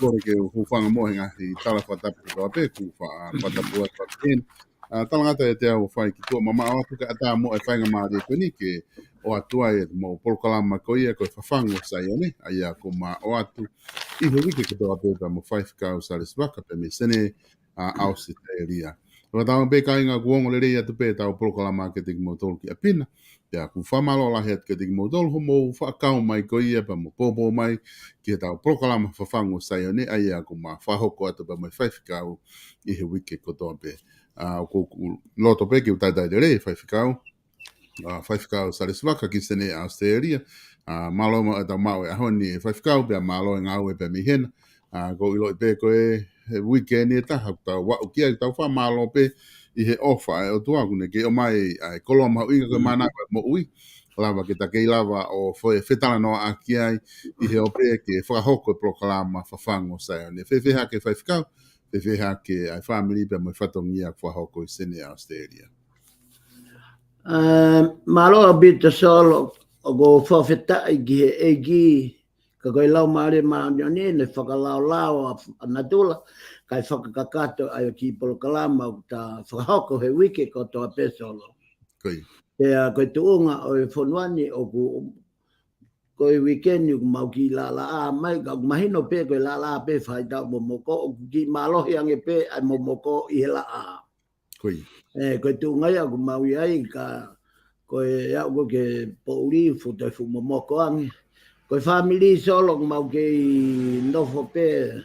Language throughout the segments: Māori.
kore ke hufanga mo hinga i tala whatapu ka pe ku whatapu a whapen. Talangata e te au whai ki tua mama o tuka ata mo e whainga maari e koni ke o atua e mo polokalama ko ia ko whawhango SAIONE a ia ko ma o atu i he wike ki toa pepa mo 5 kau SALESI VAKA pe me sene au se te ria. Tama pe ka inga kuongo le rea tu pe tau polokalama ke te ki mo tolu ki apina. Pea ku whamalo la het ke te ki mo tolu ho mo whakau mai ko ia pa mo popo mai ki tau polokalama whawhango SAIONE a ia ko ma whahoko atu pa mo 5 kau i he wike ko toa pe. Ko loto pe ki utai de re 5 kau. 5 kau SALESI VAKA ki sene Australia. Malo ma ata mau e ahoni 5 kau pe malo e ngau e pe mi hena. Ko ilo pe ko e weekend e ta hapta wa o kia tau fa malo pe i he ofa e o tua kune ke o mai ai koloma i ko mana mo ui lava ke ta ke lava o foi fetala no aki ai i he ope ke fa hoko polokalama whawhango SAIONE fe ha ke 5 kau fe ha ke ai family pe mo fatongia fa hoko i sene Australia malo a bit solo o go fa feta e gi ka koe lau maare maanione ne whakalau natula kai whakakakato ai o ki polokalama o ta whakahoko he wike ko toa pesolo. Koi. Pea koe tuunga o e whonuani o ku koe weekend ku mau ki la a mai ka mahino pe koe la pe whai tau momoko o ki malohi ange pe ai momoko i he la a. Koi. Koe tu ngai aku mau ai ka koe ya ko ke poli futa fu momoko angi. Koe family solo mau ke no fope.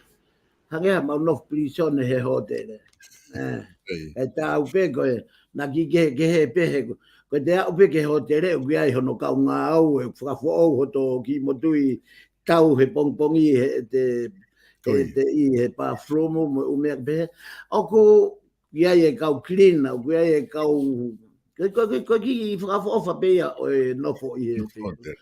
Hange mau no prison he hotel. E tau pe koe na ki ke he pe he koe te au pe ke hotel e ui ai hono kau ngā au e whakafo au hoto ki motui tau he pongpongi he te i he pa flomo mo umea pe. Oku ia e kau clean, ia e kau ko ki whakafo ofa pe ia o e nofo i he te.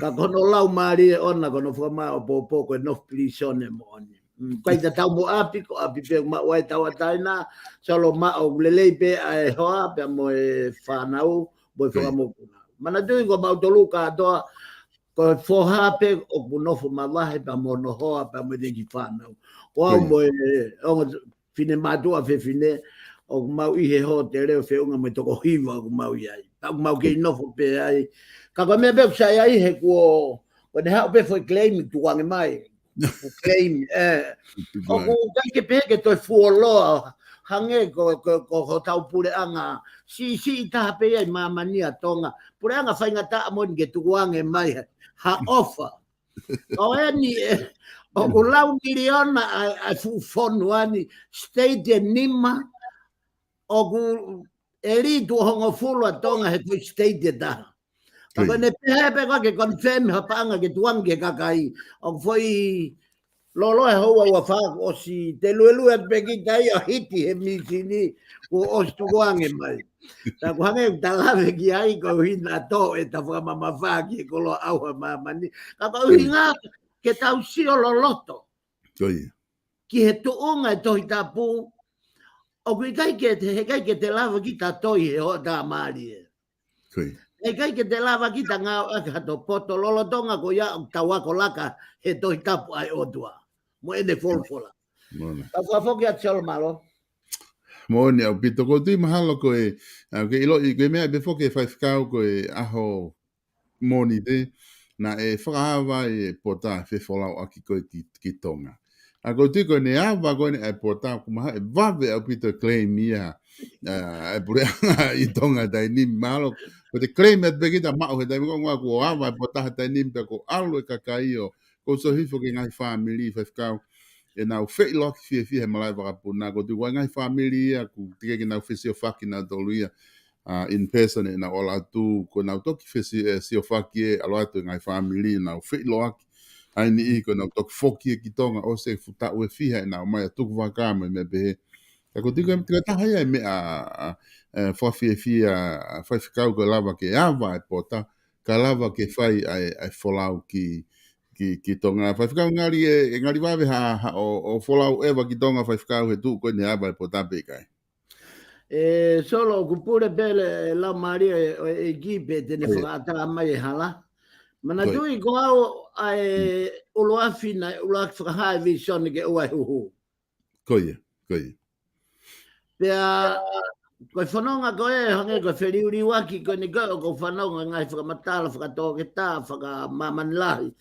Ka kono lau maari e ona kono whakama o popo koe nof prison e mo oni. Kai ta tau mo api ko api pe ma wai tau ataina solo ma o lelei pe ai hoa pe mo e whanau mo e whakamo kuna. Mana tui ko mau tolu ka toa ko foha pe o punofo malahe pe mo no hoa pe mo de ki whanau. Wau mo e fine matua fe fine o mau i he ho te reo whiunga mo toko hiwa o mau i ai. Tau mau ke nofo pe ai. Ka ko mea pe sai ai he ko ne hao pe foi claim tuange mai. Claim o ko kai ke to fuolo hange ko ho tau pure anga si ta pe ai mamania tonga pure anga fainga ta mo nge tuange mai ha offer o eni o ko lau miliona a fu fonuani state nima o ku eri tu hongo fulo tonga he state da ko ne pe ko ke confirm ha panga ke tuange kakai o foi lolo e hoa ua wha o si te luelu e peki tai a hiti he misini o ostuange mai. Ta kuhange talawe ki ai ko hina to e ta whamama wha ki e kolo aua mamani. Ka ko hinga ke tau sio loloto. Ki he tuunga e tohi tapu o kui kai ke te lava ki ta toi he ho ta maari e. E kai ke te lava ki ta ngā kato poto lolotonga ko ia tawako laka he tohi tapu ai otua. Mo ene folfola. Ka foki at solo malo. Mo ne au pito ko tui mahalo ko e ke ilo i ke mea be foki e whaifkau ko e aho moni te na e whakahawa e pota fe folau aki ko ki tonga. A ko tui ko ne awa ko ne e pota ko maha e vave au pito claim ia e pure i tonga tai ni mahalo ko te claim et begita mao he tai ko ngā ko awa e pota he tai ni pe ko alu e kakai o ko so hifo ke ngai family whaifkau e nau whei loki fie he malai wakapuna ko tu wai ngai family a ku tike ke nau whesio whaki na tolu ia in person e nau ola tu ko nau toki whesio whaki e alo atu ngai family nau whei loki ai ni i ko nau toki whoki e ki tonga o se futa ue fiha e nau mai a tuku wakama me behe ko tiko e tika taha ia e me a whawhie fia whaifikau ko lava ke awa e pota ka lava ke whai ai wholau ki tonga whaifkau ngari e ngari wawe o wholau ewa ki tonga whaifkau he tu koe ne awa e potape kai. Solo kupure pele la maria e gipe tene whakatara mai e hala. Mana tui ko au ai uloafi na uloafi whakahai visione ke ua huhu. Koia. Pea koe whanonga koe hange koe whiriuri waki koe ni koe ko whanonga ngai whakamatala whakatoke tā whakamamanilahi.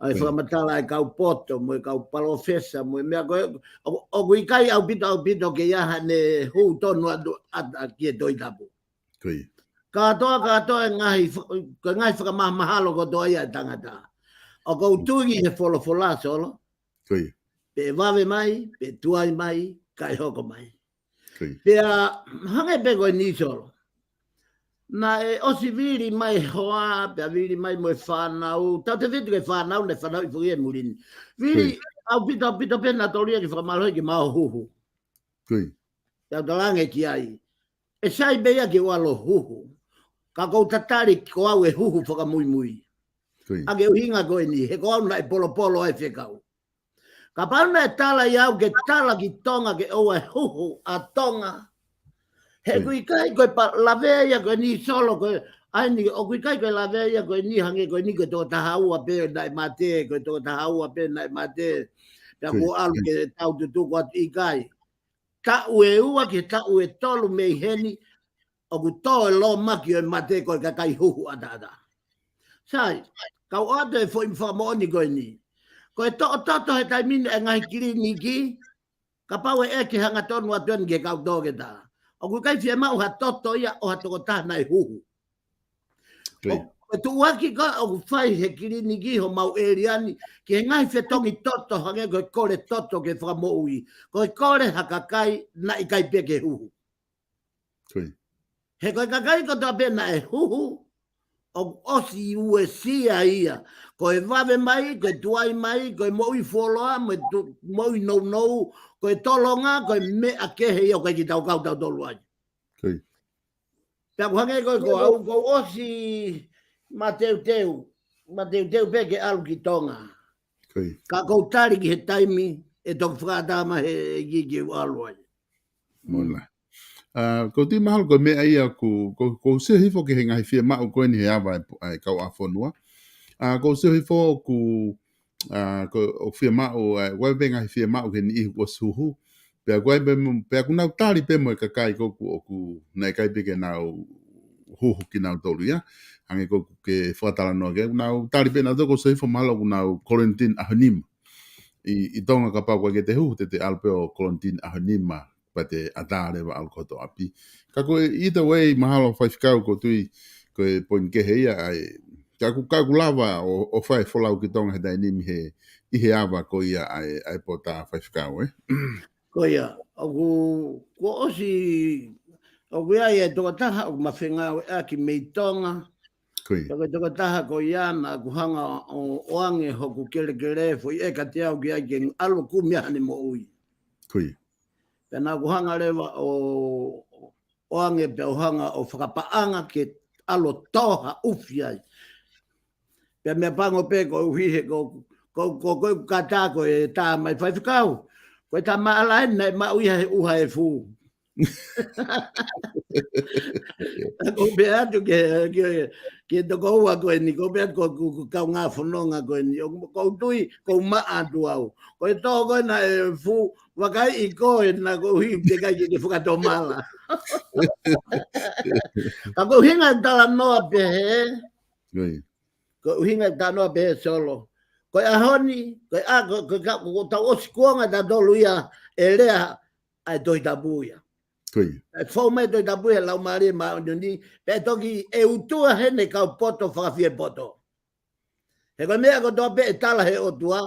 Ai whakamatala e kau poto, mo e kau palofesa, mo e mea koe. O kui kai au pito ke iaha ne hu tonu ata ki e toi tapu. Katoa e ngai whakamahalo ko toa ia tangata. O kou tui he wholofola solo. Pe wawe mai, pe tuai mai, kai hoko mai. Pea hange pe koe ni solo. Na e osi viri mai hoa, pea viri mai mo e whanau. Tau te vitu ke whanau, ne whanau i fuki e murini. Viri, au pito pena toria ki whakamaloi ki mao huhu. Tau talange ki ai. E sai bea ki walo huhu. Ka kou tatari ko au e huhu whakamui mui. Ake uhinga koe ni, he ko au na e polo e whekau. Ka pauna e tala i au ke tala ki tonga ke oa e huhu a tonga. He kui kai koe pa lavea koe ni solo koe, aini o kui kai koe lavea koe ni hange koe ni koe tō tahaua pe nai mate, koe tō tahaua pe nai mate. Pea ko alu ke tau tutuku atu i kai. Tau e ua ke tau e tolu mei heni, o ku tō e lo maki o e mate koe kakai huhu atata. Sai, kau ato e fo imwhamoni koe ni. Koe toto he taimine e ngai kiri niki, ka pau e eke hanga tonu atuen ke kau tōke tā. o ku kai fia mau ha toto ia o ha toko tāna e huhu. O tu waki ka o ku whai he kirini ki ho mau eriani ki he ngai fia tongi toto hange koe kore toto ke whakamoui. Koe kore hakakai na i kai peke huhu. He koe kakai ko toa pena e huhu o osi uesia ia. Koe vave mai, koe tuai mai, koe moui foloa, moui nou, koe tolonga, koe mea kehe ia koe ki tau kau tau tolu ai. Pea kuhange koe ko au ko osi ma teu peke alu ki tonga. Ka kou tari ki he taimi e toku whakatama he gigi alu ai. Mola. Ko ti mahal ko mea ia ko se hifo ke he ngai fia mau koe ni he awa ai kau a whanua. Ko se hifo ko o fia mau wai be ngai fia mau ke ni ihu o suhu. Pea ku nau tari pe mo e kakai ko ku nei kai peke nau huhu ki nau tolu ia. Hange ko ke whatala noa ke nau tari pe nau toko se hifo mahalo ku nau quarantine ahonima. I tonga ka pau ke te huhu te alpeo quarantine ahonima. Pa te atare wa al koto api. Ka koe either way mahalo whaifikau ko tui koe poin kehe ia ai ka ku lava o whai wholau ki tonga he dai nimi he ihe awa ko ia ai po ta whaifikau Ko ia, ko osi o ia e toka taha o mawhenga o aki mei tonga. Toka taha ko ia na kuhanga o oange hoku kere fo i eka te au ki ai ke alo kumia hane mo ui. Pena kuhanga lewa o oange pe ohanga o whakapaanga ke alo toha ufi ai. Pea mea pango pe ko uhihe ko kata ko e tā mai whaifikau. Ko e tā maala ene ma uiha he uha e fu. Ko mea atu ke toko ua ko e ni, ko mea ko kau ngā whanonga ko e ni. Ko tui ko maa atu au. Ko e tō ko na e fu wakai i ko e na ko hui te kai ke whakato mala. Ka ko hinga tala noa pe he. Ko hinga tala noa pe he solo. Ko e ahoni, ko tau osi kuonga ta tolu ia e rea ai toi tabuia. E fau mai toi tabuia lau maari ma ni pe toki e utua hene kau poto whakawhie poto. He koe mea ko toa pe e tala he otua,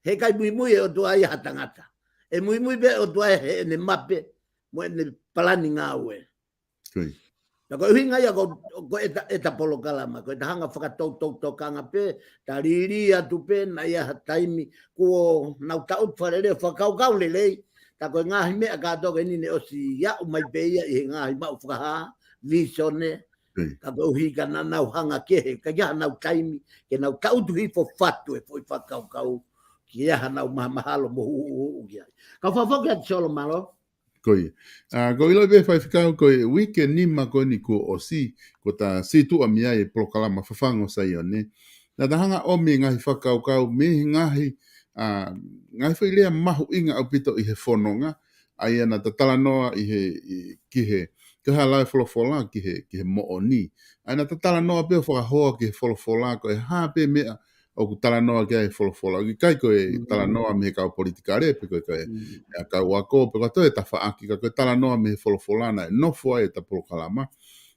he kai mui e otua i hatangata. E mui pe otua he ne mape, mo e ne palani ngā ue. Na koe hinga ia ko eta polokalama, ko eta hanga whakatau kanga pe, ta riri atu pe, na ia taimi, ko nau taut wharere whakau lelei, ta koe ngahi mea kātoka nini osi ia umai pe ia i ngahi mau whakaha, visione, ka koe hika na nau hanga kehe, ka ia nau taimi, ke nau tautu hifo fatu e fwoi whakau, ki ia nau mahalo mohu kia. Ka whawhoki ati solo malo? Koe. Ko ilo be whaifikau koe wike nima koe ni ko osi ko ta situ a mia e polokalama whafango SAIONE. Na tahanga omi ngahi whakaukau me ngahi whailea mahu inga au pito i he whanonga. Ai ana ta tala noa ki he lai wholofola ki he mooni. Ai na ta tala noa pe whakahoa ki he wholofola ko e hape mea o ku tala noa kia e wholofola. Ki kai koe tala noa me he kau politikare pe koe kau wako pe kato e ta whaaki ka koe tala noa me he wholofola na e nofua e ta polokalama.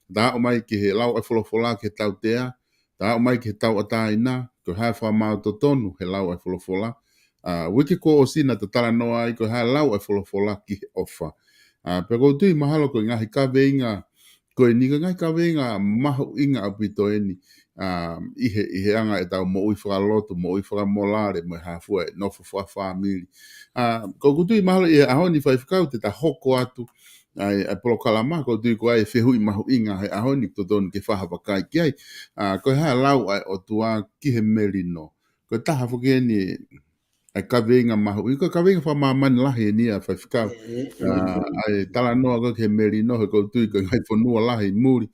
Ta o mai ki he lau e wholofola ki he tau tea. Ta o mai ki he tau ataina. Koe hae whamau to tonu he lau e wholofola. Wiki ko o sina ta tala noa i koe hae lau e wholofola ki he ofa. Pe kou tui mahalo koe ngahi kawe inga koe ni ngahi kawe inga mahu inga apito eni. Ihe anga e tau mo ui whakalotu, mo ui whakamolare, mo hafua e nofu whamili. Ko kutui mahalo i ahoni whaifikau te ta hoko atu ai polokalama, ko tui ko ai whehui mahu inga he ahoni to tonu ke whahawakai ki ai. Ko hae lau ai o tua ki he merino. Ko taha whuke ni ai kawenga mahu. Ko kawenga whamamani lahi e nia whaifikau. Ai tala noa ko ke merino, ko tui ko ngai whanua lahi muri.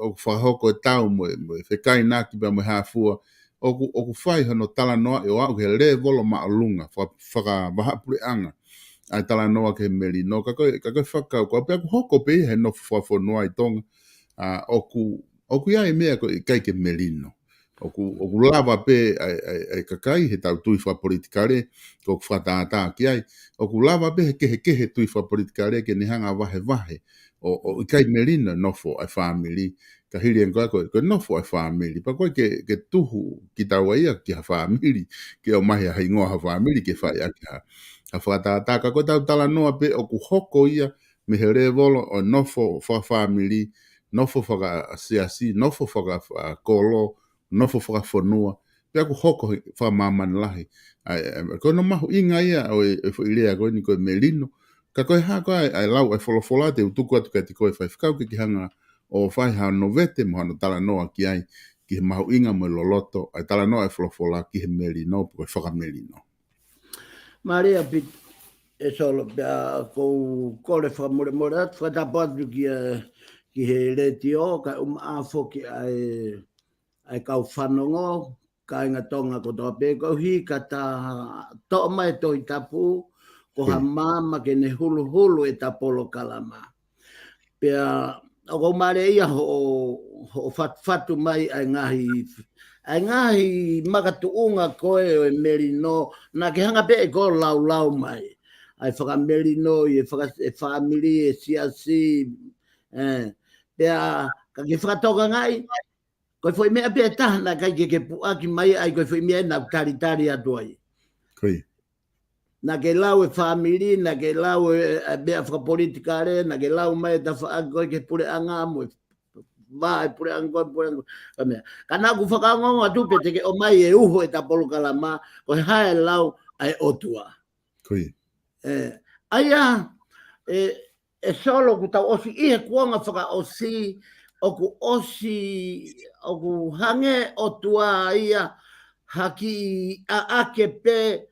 O whahoko e tau mo e whekai naki pa mo hafua o ku whai hano tala noa e o au ke le volo maalunga whaka wahapure anga ai tala noa ke meri no ka koe whakau ko pia ku hoko pe he no whafo noa i tonga o ku ia e mea ko i kai ke merino o ku lava pe ai kakai he tau tui wha politikare ko whatata ki ai o ku lava pe he tui wha politikare ke ni hanga wahe o kai merina nofo ai family ka hiri en ko nofo ai family pa ko ke tuhu ki tau ia ki ha family ke o mai ha ingoa ha family ke whai aki ha whatata ka ko tau tala noa pe o ku hoko ia me he revolo o nofo wha family nofo whaka siasi nofo whaka kolo nofo whakafonua, pia ku hoko wha mamana lahi. Ko no mahu inga ia o e ilea koe ni koe melino, ka koe ha koe ai lau ai wholofola te utuku atu kai te koe whai whikau ki hanga o whai ha novete mo hano tala noa ki ai ki he mahu inga mo loloto, ai tala noa ai wholofola ki he melino, koe whakamelino. Maria pit e solo pia kou kore whamore atu whatapatu ki he reti o ka afo ki ai kau whanongo, ka inga tonga ko toa pe ko hi ka ta to mai to i tapu ko ha mama ke ne hulu e ta Polokalama. Pea o ko mare ia ho fatu mai ai ngahi makatuunga koe o e merino na ke hanga pe e ko lau mai. Ai whaka merino i e family e siasi pea ka ke whakatoka ngai koe foi mea pia tahana kai ke puaki mai ai koe foi mea na taritari atu ai. Na ke lau e family, na ke lau e mea whakapolitikare, na ke lau mai ta whaaki koe ke pure anga mo vai pure anga ka nā ku whakaangonga tupe te ke o mai e uho e ta Polokalama koe hae lau ai otua. Aia e solo ku tau osi ihe kuonga whaka osi o ku hange o tua ia haki a ake pe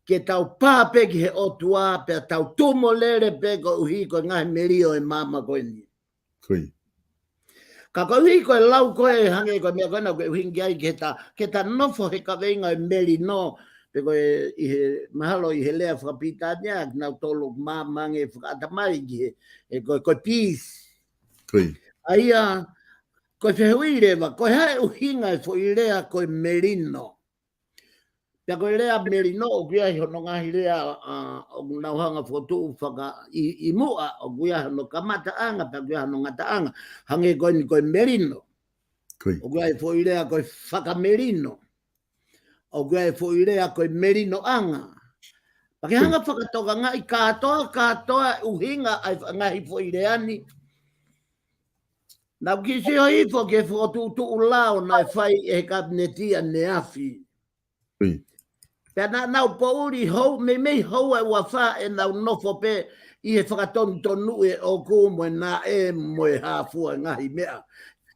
ke tau pāpe ki he o tua pe tau tumo lere pe ko uhi ko ngahi merio e mama koe ni. Ka ko uhi ko e lau koe hange ko mea koe na koe uhi ngiai ke ta nofo he ka venga e meri no pe ko i mahalo i he lea whakapitania nau tolo mamange whakatamai ki he koe peace. Aia, koe whehui rewa, koe hae uhinga e fo i rea koe merino. Pea koe rea merino o kuia hi hono ngahi rea o nauhanga whotu whaka i mua o kuia hono kamata anga, pea kuia hono ngata anga, hange koe ni koe merino. O kuia hi fo i rea koe whaka merino. O kuia hi fo i rea koe merino anga. Pake hanga whakatoka ngai katoa uhinga ai ngahi fo i rea ni. Na kisi o ifo ke fotu ulao na fai e kabinetia ne afi. Pea na upauri hou me hou e wafa e na nofo pe i he whakatonu e o kumo e na e moe hafua ngahi mea.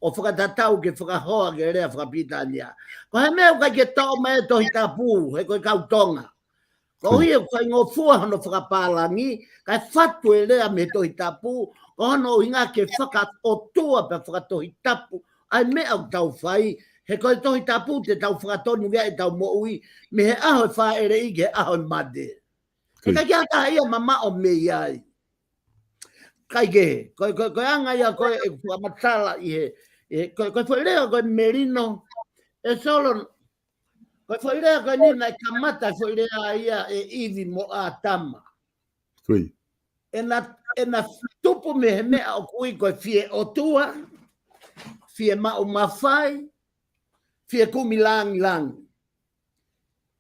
O whakatatau ke whakahoa ke rea whakapitania. Ko he mea ukai ke tau mai tohi tapu he koe kautonga. Ko hi e whai ngofua hono whakapalangi kai whatu e rea me tohi tapu ko hono inga ke whaka o tua pe whakatohi tapu ai mea au tau whai he koe tohi tapu te tau whakatonu vea e tau moui me he aho e wha ere i ke aho e made he kai kia taha ia mama o me iai kai ke koe anga ia koe e whamatala i he koe whaerea koe merino e solo koe whaerea koe nina e kamata whaerea ia e iwi mo a tama e na tupu me he mea o kui koe fie o tua, fie mao mawhai, fie kumi langi.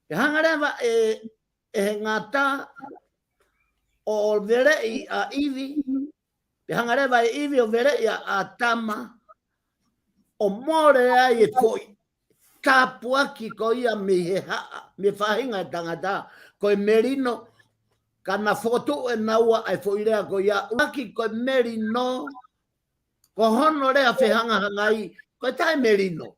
E hangarewa e ngata o verei a iwi, e hangarewa e iwi o verei a tama, o more ai e foi, tapuaki ko ia me whahinga e tangata, ko e merino, ka na foto e naua ai fo irea ko ia uaki ko merino ko hono rea whehanga hangai ko tai merino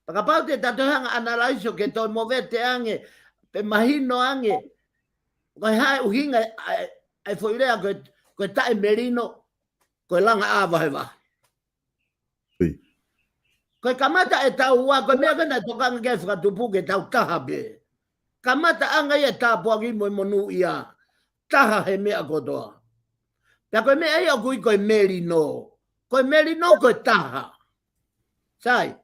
pakapau te tato hanga analaiso ke toi movete ange pe mahino ange ko hai uhinga ai fo irea ko tai merino ko langa ava heva ko kamata e tau ua ko mea kana tokanga ke whakatupu ke tau tahabe kamata anga ia tāpuaki mo monu ia taha he mea kotoa. Pea koe mea ia kui koe merino. Koe merino koe taha. Sai,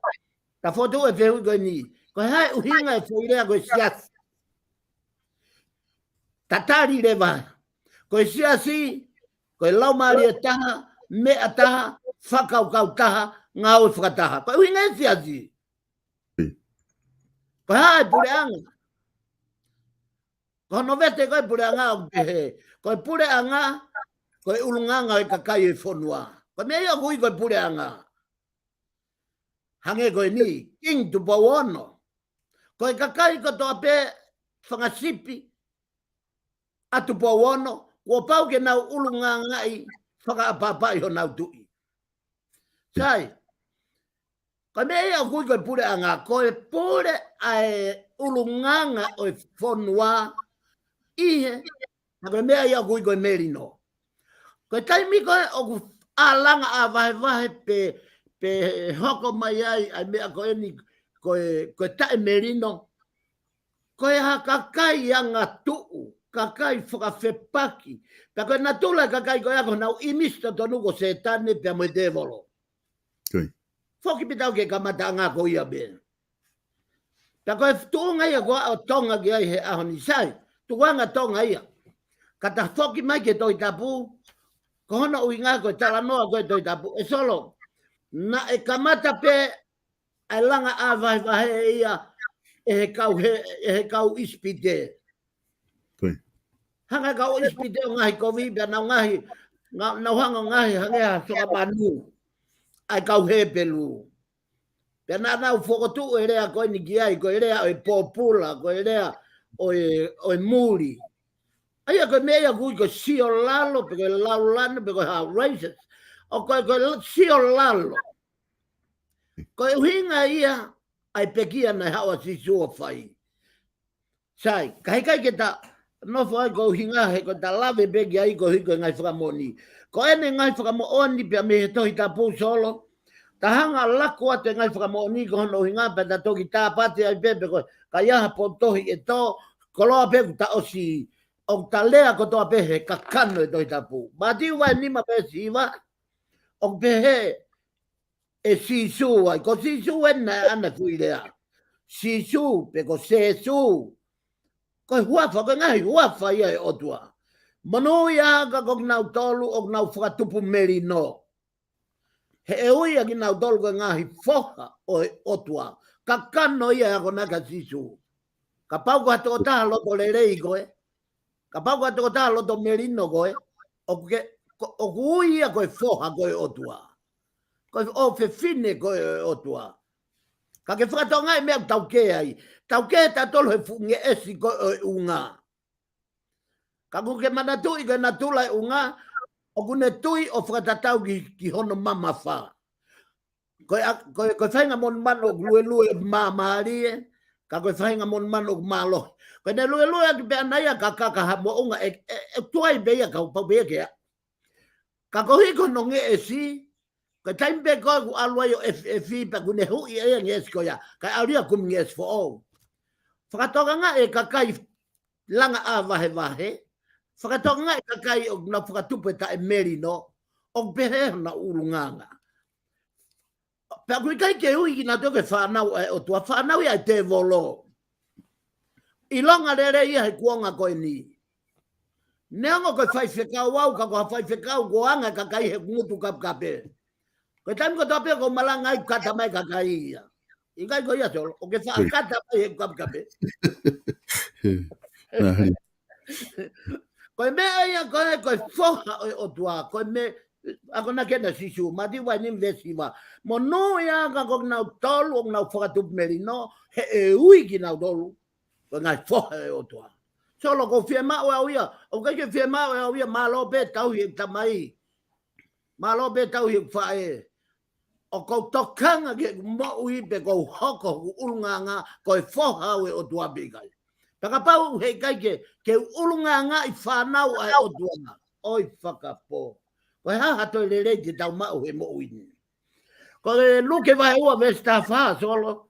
ta foto e veu go ni. Ko hai uhinga e fuile go sias. Tatari le vai. Ko siasi, ko lau mari taha, me ataha, fakau kau taha, ngau fakataha. Ko uhinga siasi. Ko hai pure anga. Ko no vete ko pure anga o pehe. Ko pure anga, ko ulunganga e kakai e fonua. Ko me ia kui ko pure anga. Hange ko ni, king tu pawono. Ko e kakai ko to ape whangasipi atu pawono, ko pau ke nau ulunganga i whakaapapa i ho nau tui. Sai, ko me ia kui ko pure anga, ko e pure ai ulunganga o fonua ihe, ko me ia kui ko merino. Ko taimi ko o alanga a vai pe hoko mai ai mea ko ni ko tae merino ko ha kakai anga tuu kakai whakawhepaki pa ko na tula kakai ko ako nau imista tonu ko setane pe mo devolo foki pitau ke kamata anga ko ia be pa ko tuunga ia ko o tonga ki ai he ahoni sai tuanga tonga ia kata foki mai ke toi tapu ko hona uinga ko tala noa ko toi tapu e solo na e kamata pe ai langa a vai ia e kau ispide. Hanga kau ispide ngahi kovi be na ngahi na hanga ngahi hanga so manu ai kau he pelu. Pe na fokotu ere a ko ni giai ko ere o popula ko ere o muri. Ai ko me ia ko sio lalo pe lalo pe ko ha races. O ko sio lalo. Ko hinga ia ai pekia na hawa si sua fai. Sai, kai ke ta no foi go hinga he ko ta lave begi ai go higo ngai whakamoni. Ko ene ngai whakamoni pe me to hita pu solo. Ta hanga lako ate ngai whakamoni ko no hinga pe ta toki ta pati ai pepe ko ka ia po tohi e to ko loa pe ta osi o ta lea ko to pe he ka kano e to hita pu. Ma ti wa ni ma pe si va o pe he e si su ai ko si su na ana fuilea. Si su pe ko se su ko huafa ko ngai huafa ia e otua mano ia ka ko nau tolu o nau whakatupu merino he e uia ki nau tolu ko ngai foha o e otua ka kano ia ko naka sisu ka pau ko ato taha loto lerei koe ka pau ko ato taha loto merino koe o uia ko e foha ko e otua ko o fefine ko e otua ka ke whakatonga e mea tauke ai. Tauke ta tolo he funge esi ko unga. Ka kuke mana tui ke na tula e unga, o kune tui o whakatatau ki hono mama wha. Koe whainga mon mano lue mamari e, ka koe whainga mon mano malo. Koe ne lue aki pe anaia ka kaka mo unga e tuai beia ka upau beia kea. Ka kohi ko nonge esi, ka taimpe ko ku alua yo fi pa kune hui e nges ko ya ka auria kum nges for all whakatoka nga e kakai langa a vahe whakatoka nga e kakai o na whakatupe ta e merino o pehe na ulunganga pa kui kai ke hui ki na toke whanau e o tua whanau ia te volo i longa rere ia he kuonga koe ni neongo koe whai whekau au ka koe whai whekau kuanga kakai he ngutu kapkape. Ko taim ko tope ko malanga i kata mai kakai ia. Ingai ko ia tolo, o ke fa kata mai e kape. Ko me ia ko foha o tua, ko me ako na kena sisu, mati wa ni investima. Mo no ia ka ko na tolo na fatu merino, he e ui ki na tolo. Ko ngai foha o tua. Solo ko firma o ia, o ke firma o ia malo be tau hi tamai. Malo be tau hi fae. O ko tokanga ke mo ui pe ko hoko ulunganga ko foha o tua bigai. Taka pau he kai ke ulunganga i whanau ai o tua. Oi whakapo. Ko ha to le le te tau mau he mo ui. Ko le luke vai ua vesta fa solo.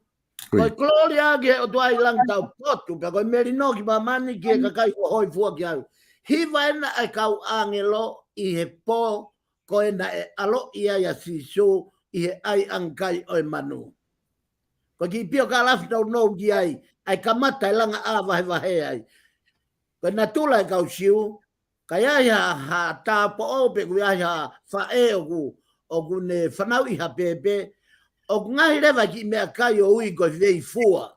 Ko gloria ke o tua i lang tau potu pe ko merino ki mamani ke kakai ko hoi fua ki au. Hi vaina ai kau angelo i he po ko na alo ia ya sisu I ai angkai o manu. Ko ki pio ka laf no ki ai kamata langa a vai ai. Ko na tula ka usiu ka ia ha ta po o pe ku ia fa e o ku ne fanau I ha pepe o ngai leva ki me kai o ui ko vei fua.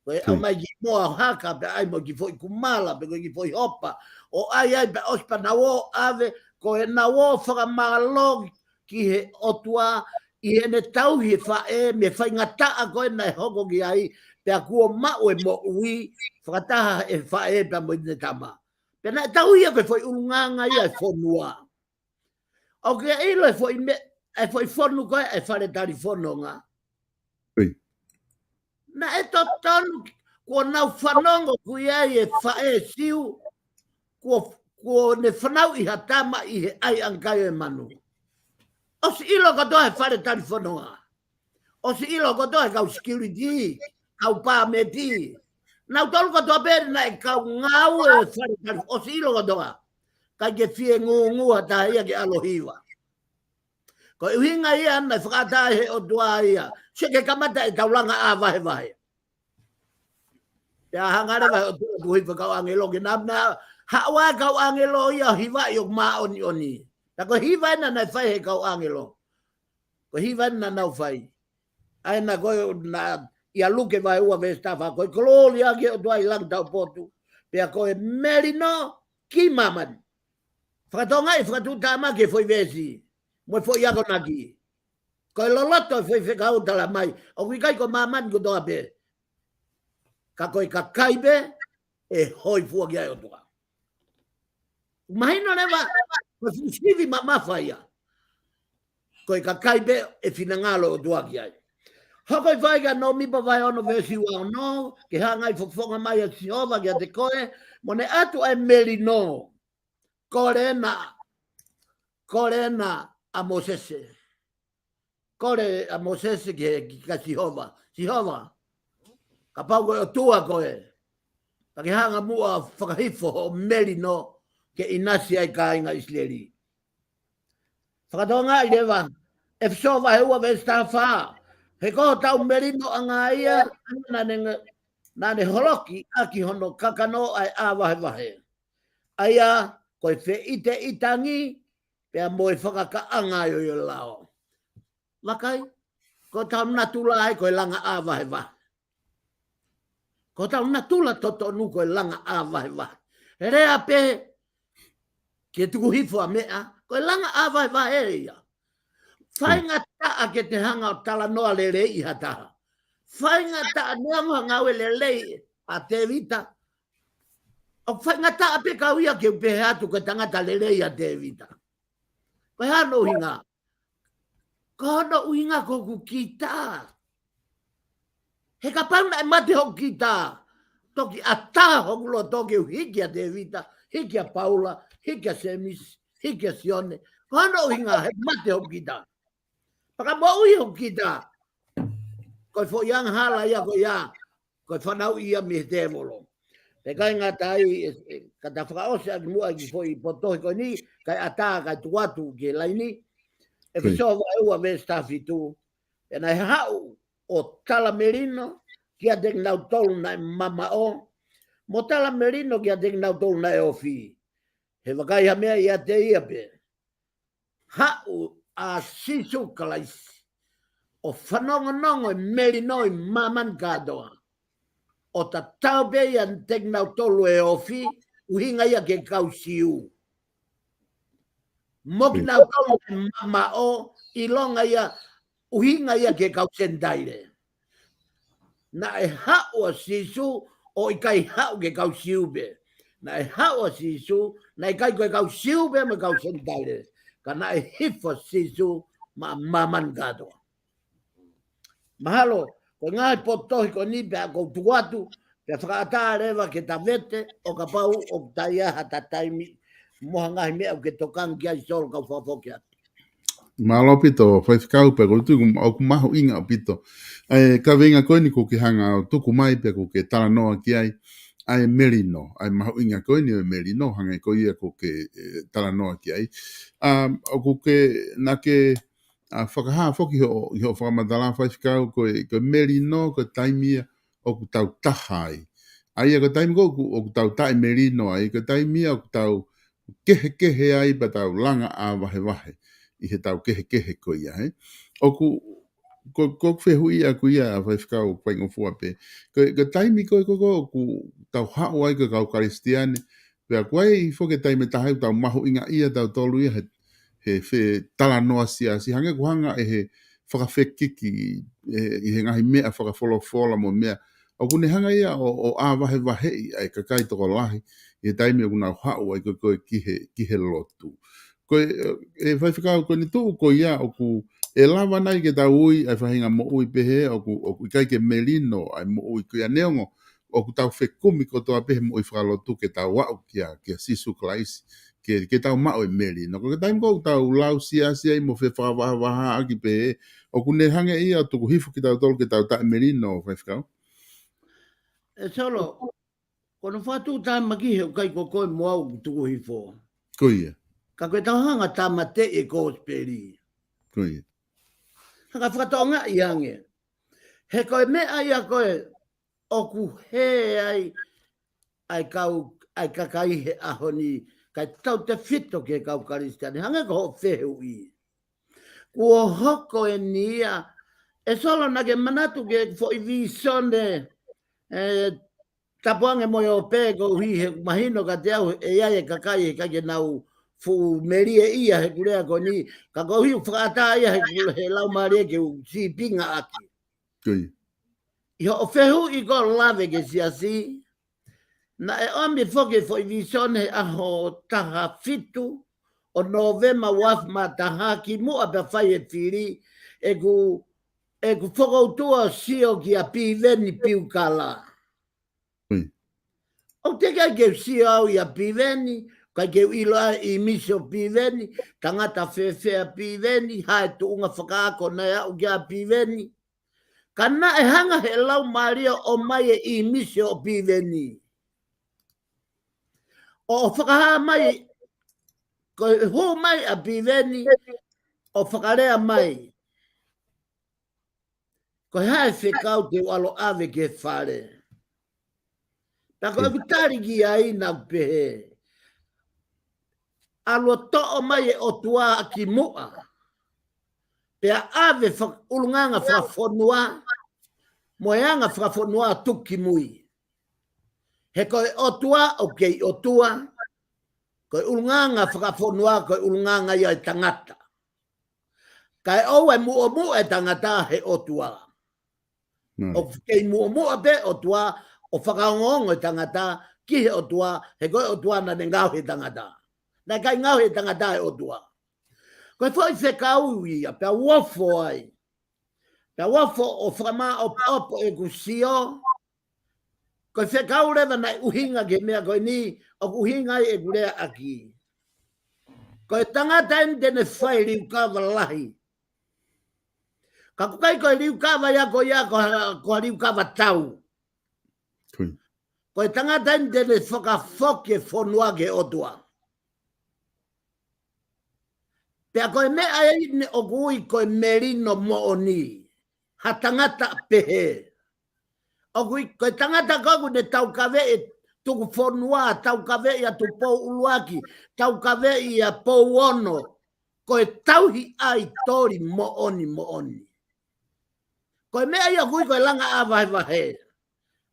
Ko au mai ki mo haka pe ai mo ki foi kumala pe ki foi hopa o ai pe ospa na wo ave ko na wo fa malo ki he otua I ene tau he fa me fa ngata a ko na hoko ki ai pe aku ma o mo ui fata e fa pe mo ne tama pe na tau ia ko foi unanga ia fonua o ke ilo foi me e foi fonu ko e fa le telefono nga na e tonu ko na fanongo ku ia e fa siu ko ne fanau I hatama I ai angai manu o si ilo ko do e fa le telefono nga o si ilo ko do e ka security ka pa meti na tolu ko do be na ka ngau e fa le o si ilo ko do ka ke fie ngu ata ia ke alohiwa ko hinga ia na fata he o doa ia se ke kamata e taulanga a vai ya hangare vai o tu hi ka angelo ke na hawa ka angelo ia hiva yo ma oni ta ko hiva na fai he ka angelo ko hiva na fai ai na ko na ia luke vai o vestafa ko gloria ke o doa lang ta potu pe ko merino ki maman fratonga e fratuta ma ke foi vesi mo foi ia ko naki ko loloto foi fekau tala mai o wikai ko maman ko doa be ka ko ka kaibe e hoi fu kia o toa mai no leva ko sivi mama faia ko ka kaibe e finangalo o doa kia hoko vai ga no mi pa vai ono vesi wa no ke hanga I fofonga mai a siova kia te koe mo ne atu e melino Korena a Mosese. Kore a Mosese ke ka Sihova. Ka pau o tua koe. Ka ke hanga mua whakahifo o melino ke inasi ai ka inga Israeli. Whakatonga I lewa. E fsova he ua vesta wha. He koho tau melino anga ia. Nane holoki aki hono kakano ai a wahe. Aia koe fe ite itangi pea moe whakakaanga yo lao. Wakai, ko tau natula ai koe langa a wahewa. Ko tau natula toto nu koe langa a wahewa. Rea pe, ke tuku hifua mea, koe langa a wahewa eia. Whainga taa ke te hanga o tala noa lere I hataha. Whainga taa neanga ngawe lele a te vita. O whainga taa pe kauia ke upehe atu ke tangata lere I a te vita. Koe hano hinga. Kono uinga koku kita. He ka pauna e mate ho kita. Toki ata hongulo toki hiki a te vita, hiki a Paula, hiki a Semis, hiki a Sione. Kono uinga he mate ho kita. Paka mo ui ho kita. Koe fo yang hala ia ko ia. Koe whanau ia mi te molo. Te kai ngata ai, kata whakaose aki mua ki fo I potohi koe ni, kai ata kai tuatu ki laini. E fiso wa ua me stafi tu. E nai hau o tala merino kia dek nau tolu na mama o. Mo tala merino kia dek nau tolu na e ofi. He wakai ha mea ia te ia pe. Hau a sisu kalaisi. O whanongonongo e merino I maman kadoa. O ta tau pe ia dek nau tolu e ofi. Uhinga ia ke kau siu. Moki nau tolu e mama o. Ilonga ia uhinga ia ke kau sendaire. Na e hao a sisu o I kai hao ke kau siube. Na e hao a sisu, na e kai koe kau siube me kau sendaire. Ka na e hifo sisu ma maman gato. Mahalo, ko ngai potohi ko ni pe a kou tuatu, pe whakaata rewa ke ta vete o ka pau o taia hata taimi. Moha ngahi mea o ke tokang kia I solo kau whafokia. Malo pito, fai kau pe ko tu au maho inga pito. Ka venga ko ni ko ki hanga o tuku mai pe ko ke tala noa ki ai merino, ai maho inga ko ni merino hanga ko ia ko ke tala noa ki ai. O ko ke na ke a whakaha whoki ho whakamatala whaifikau ko merino ko taimia o ku tau tahai. Ai ko taimi ko ku tau tai merino ai ko taimia o ku tau kehe ai pa tau langa a wahe. I he tau kehe ko ia he. O ku ko whehui a ku ia a whaifikau whaingo fuape. Ko taimi ko tau hao ai ko kau karistiane. Pea kuai whoke taime tahai tau mahu inga ia tau tolu ia he tala noa si hange kuhanga e he whakawhekiki i he ngahi mea whakawholofola mo mea. O kune hanga ia o a wahe ai kakai toko lahi i he taimi o kuna hao ai koe kihe lotu. Koe e whaiwhikau koe ni tuu ko ia o ku e lava nai ke tau ui ai whahinga mo ui pehe o ku kai ke melino ai mo ui kuia neongo o ku tau whekumi ko toa pehe mo ui whakalotu ke tau wau kia sisu klaisi. Ke tau mao e meri. No ko taim ko tau lau sia i mo fe whawaha aki pe o kune hange ia tuku hifu ki tau tolu ke tau ta meri no whaifkau. E solo, kono whatu tāma ki he kai ko koe moau tuku hifo. Ko ia. Ka koe tau hanga tāma te e kōsperi. Ko ia. Hanga whakatonga i hange. He koe mea ia koe o ku he ai kakai he ahoni kai tau te whito ke kau karistiani. Hanga ko ho whehu i. Kua hoko e nia. E solo na ke manatu ke fo i visone. Tapuange mo o pē ko hi he mahino ka te au e ia e kakai he kake nau fu merie ia he kurea ko ni. Ka ko hi whakata ia he lau maria ke si pinga aki. Kui. I ho whehu i ko lave ke si. Na e omi whoke fo i visone aho taha fitu o novema wafma taha ki mua pe whai e whiri e ku whakautua sio ki a piveni piu kala. O te kai ke sio au i a piveni, kai ke iloa i miso piveni, tangata whewhea piveni, hae tuunga whakaako nei au ki a piveni. Kana e hanga he lau maria o mai e i miso o piveni. O whakaha mai, ko hu mai a piveni, o whakarea mai. Ko hae whekau te walo ave ke whare. Tako e kutari ki ai na pehe. Alo to'o mai e o tua ki mua. Pea ave ulunganga whafonua, moeanga whafonua tuki mui. He koe o tua o kei o tua, koe ulunganga whakafonua, koe ulunganga ia e tangata. Kai au e mua e tangata he o tua. O kei mua pe o tua, o whakaongongo e tangata, ki he o tua, he koe o tua na ne ngau he tangata. Na kai ngau he tangata e o tua. Koe foi whekau ia, pia wafo ai. Pia wafo o whakama o opo e kusio. Koe whekau rewa nai uhinga ke mea koe ni, o uhinga e kurea aki. Koe tangata ente ne whai riu kawa lahi. Ka kukai koe riu kawa ia ko riu kawa tau. Koe tangata ente ne whakafoke whonua ke otua. Pea koe mea e o kui koe merino mo o ni. Ha tangata pehe. O kui koe tangata kogu ne tau kawe e tuku whonua, tau kawe ia tu pou uluaki, tau kawe ia pou ono. Koe tauhi ai tori mo oni. Koe mea ia kui koe langa awahe.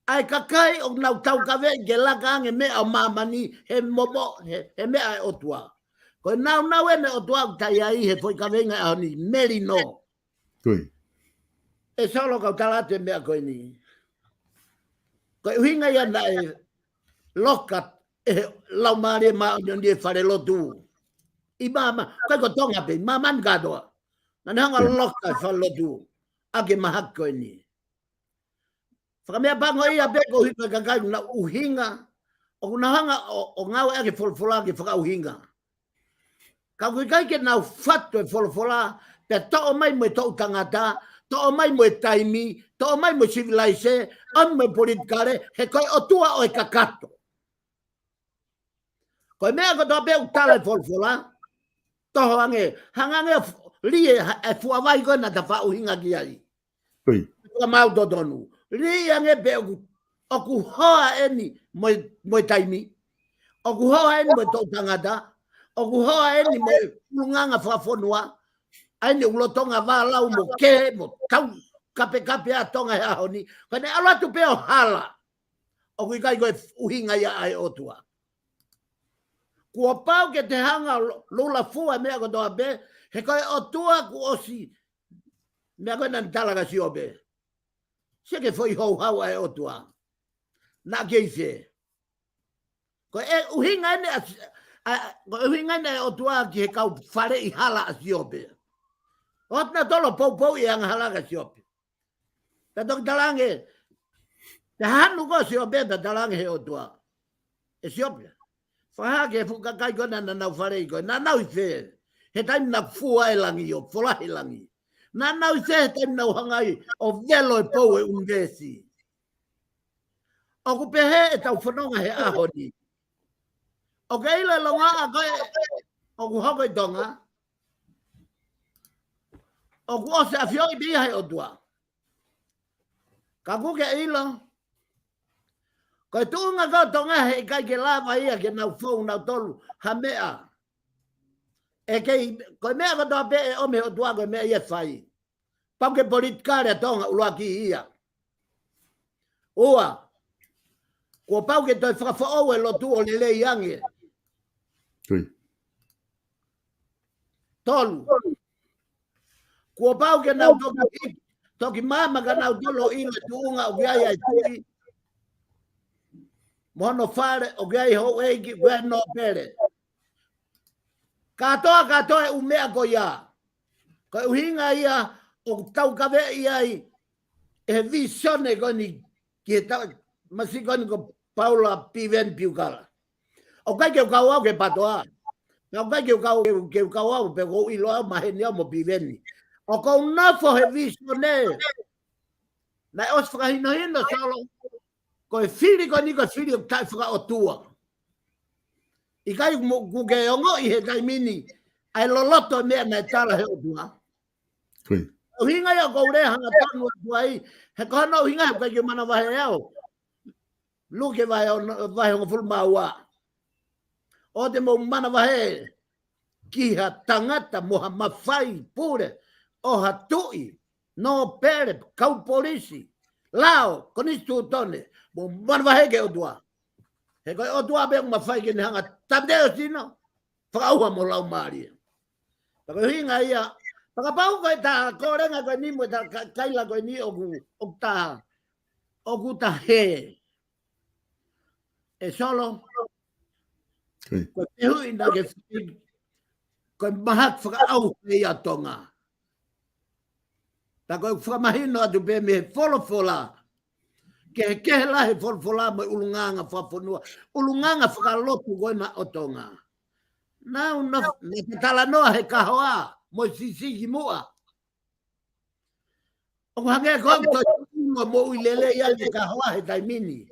Ai kakai o nau tau kawe ke laka ange mea o mamani he momo, he mea e otua. Koe nau ene otua utai ai he foi kawenga e honi, merino. Kui. E solo kau talate mea koe ni. Koe uhinga ia na e lokat e lau maare maa ni e whare lotu. I mama, koe ko tonga pe, maman kadoa. Nani hanga lokat whare lotu. Ake mahak koe ni. Whakamea pango ia pe ko hika kakai na uhinga. O kuna hanga o ngau ake folfola ke whaka uhinga. Ka kui kai ke nau whatu e folfola, pe to'o mai mo e to'u tangata, to'o mai mo e taimi, to'o mai mo e civilise, am mo e politikare, he koe o tua o e kakato. Koe mea ko toa pe utala e folfola, toho ange, hangange lie e fuawai ko na ta fa uhinga ki ai Oi. ka mau do donu lie nge be oku hoa eni moi taimi oku hoa eni moi to tangata oku hoa eni moi lunganga fa fonua ai ni ulotonga va lau mo ke mo tau kape atonga ya honi kana ala tu pe hala oku kai ko uhinga ya ai otua kua pau ke te hanga lula fua mea ko doa be he koe otua ku osi mea koe nan talaga si obe se ke foi hou hau ai otua na ke ise koe uhinga ene koe uhinga ene otua ki he kau fare i hala si obe otna tolo pou i anga halaga si obe ta tok talange te hanu ko si obe ta talange he otua e si obe Fahake fuka kai kona na nau farei ko na nau fe he taim na fua e langi o fola e langi na nau se he taim na hangai o velo e pou e ungesi o ku pe he e tau whanonga he ahoni o ke ilo longa a koe o ku hoko i tonga o ku ose a fio i bia he o tua ka ku ke ilo koe tuunga kau tonga he kai ke lava ia ke nau fou nau tolu ha mea. E kei, koe mea katoa pe e ome o tua koe mea ia whai. Pau ke politkare tonga ulua ki ia. Ua, kua pau ke toi whakawha e lo tu o lele iange. Tui. Tolu. Kua pau ke nau toki mama ka nau tolo ina tuunga o kia ia tui. Mono fare o gai ho eiki gai no pere. Katoa e umea ko ia. Ko uhinga ia o tau kawe ia i e visione koni ki tau masi koni ko Paula Piven Piukala. O kai ke kau au ke patoa. O kai ke kau au pe ko ilo au maheni au mo Piveni. O ko nafo he visione. Na os whakahino hino salo. Ko e whiri ko ni ko whiri o tai whaka o tua. I kai kuke ongo i he kai mini, ai loloto mea nei tala he o tua. O hinga ia kou rea hanga tonu o tua i, he kohana o hinga kai ke mana wahe eo. Luke wahe ongo fulma ua. O te mo mana wahe, ki ha tangata moha mawhai pure, o ha tui, no pere, kau polisi, lao, konistu tone, mo mana wahe ke o tua. He koe o tua bea mawhai ke ne hanga tabdeo sino, whakauha mo lau maari. Pako hinga ia, pakapau koe ta kōrenga koe ni mo ta kaila koe ni o ta he. E solo, koe pehu ina ke koe mahak whakau he ia tonga. Ta koe whakamahino atu pe me folofola. Ke lahe folfola mo ulunganga whaponua. Ulunganga whakalotu koe na otonga. Nau na tala noa he kahoa mo sisiki mua. O hange koe to mo uilele ia he kahoa he taimini.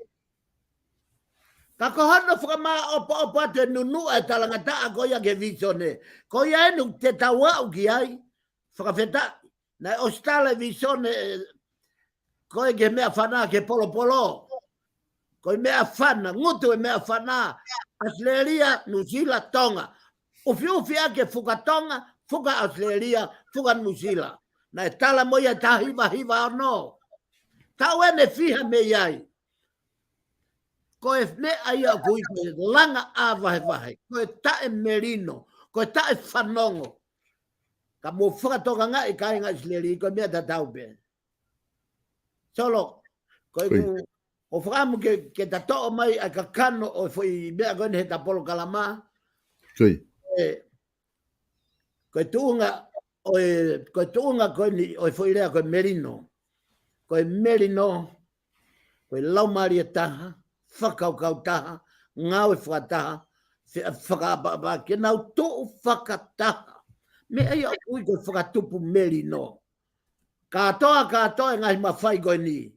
Ka kohana whakama opo ate nunu e talangata koe ia ke visone. Koe ia enu te tawa uki ai. Whakawheta. Na ostale visone koe ke mea whana ke polo. Koe mea whana, ngutu e mea whana. Australia, New Zealand, Tonga. Ufi ake fuka Tonga, fuka Australia, fuka New Zealand. Na e tala moia ta hiva ano. Tau ene fiha me iai. Koe me aia kui koe langa a vahe. Koe tae merino, koe tae whanongo. Ka mo whakatoka nga i kainga Australia, koe mea ta tau pe. Solo, koe ku, o whakamu ke ta toa mai a ka kano o fwoi mea koe he ta POLOKALAMA. Tui. Koe tuunga koe ni o fwoi rea koe merino. Koe merino, koe laumari e taha, whakaukau taha, ngau e whakataha, whakapapa, ke nau tuu whakataha. Me ai ui koe whakatupu merino. Katoa e ngai mawhai koe ni.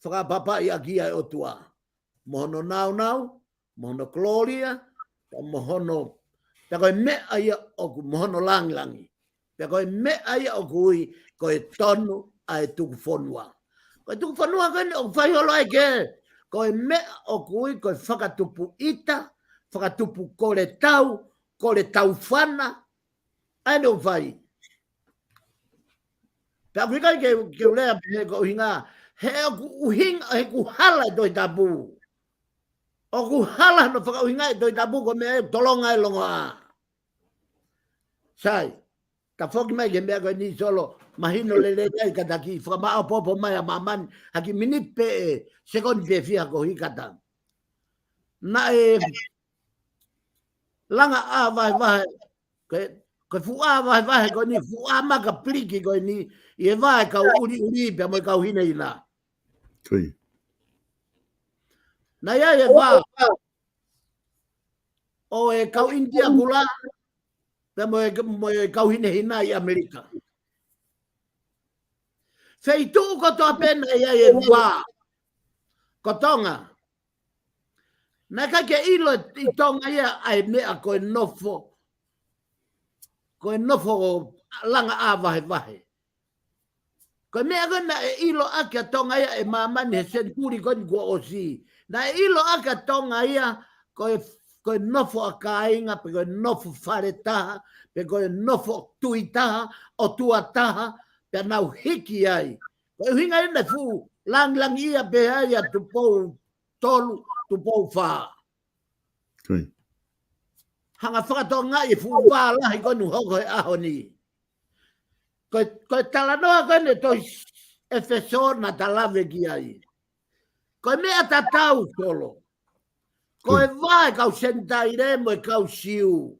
Whakapapa i akia e otua. Mohono nau, mohono Gloria, mohono, ta koe mea ia oku mohono langi. pe koe me ai o kui koe tonu ai tuku fonua. Koe tuku fonua koe o whai holo ai ke, koe me o kui koe whakatupu ita, whakatupu kore tau whana, ai no whai. Pe a kai ke ulea pe ko hinga, he o ku uhinga, he ku hala doi tabu. O ku hala no whakauhinga doi tabu ko me tolonga e longa. Sai, ka whoki mai ke mea koe ni solo, mahino lele kai kataki, whakamao popo mai a mamani, haki minit pe e, sekondi pe fia ko hikata. Na e, langa a vai, koe fu a vai koe ni, fu a maka pliki koe ni, i e vai kau uri pe moi kau hine ina. Kui. Na ia e vai, o e kau India kula, pe moi kau hine ina i Amerika. Feitu ko toa pena ia e vai, ko tonga. Na kai ke ilo i tonga ia ai mea koe nofo langa a vai. Koe mea gana e ilo ake a tonga ia e mamani he senturi koe ni kua osi. Na e ilo ake a tonga ia koe nofo a kāinga, pe koe nofo whare taha, pe koe nofo tui taha, o tua taha, pe nau hiki ai. Koe hinga ina fu, lang ia pe ai a tupou tolu, tupou whaa. Kui. Hanga whakatonga i fu wālahi koe nu hoko e aho ni. Koe talanoa koe ne toi efesor na talave ki ai. Koe mea tatau solo. Koe vai kau sentaire mo e kau siu.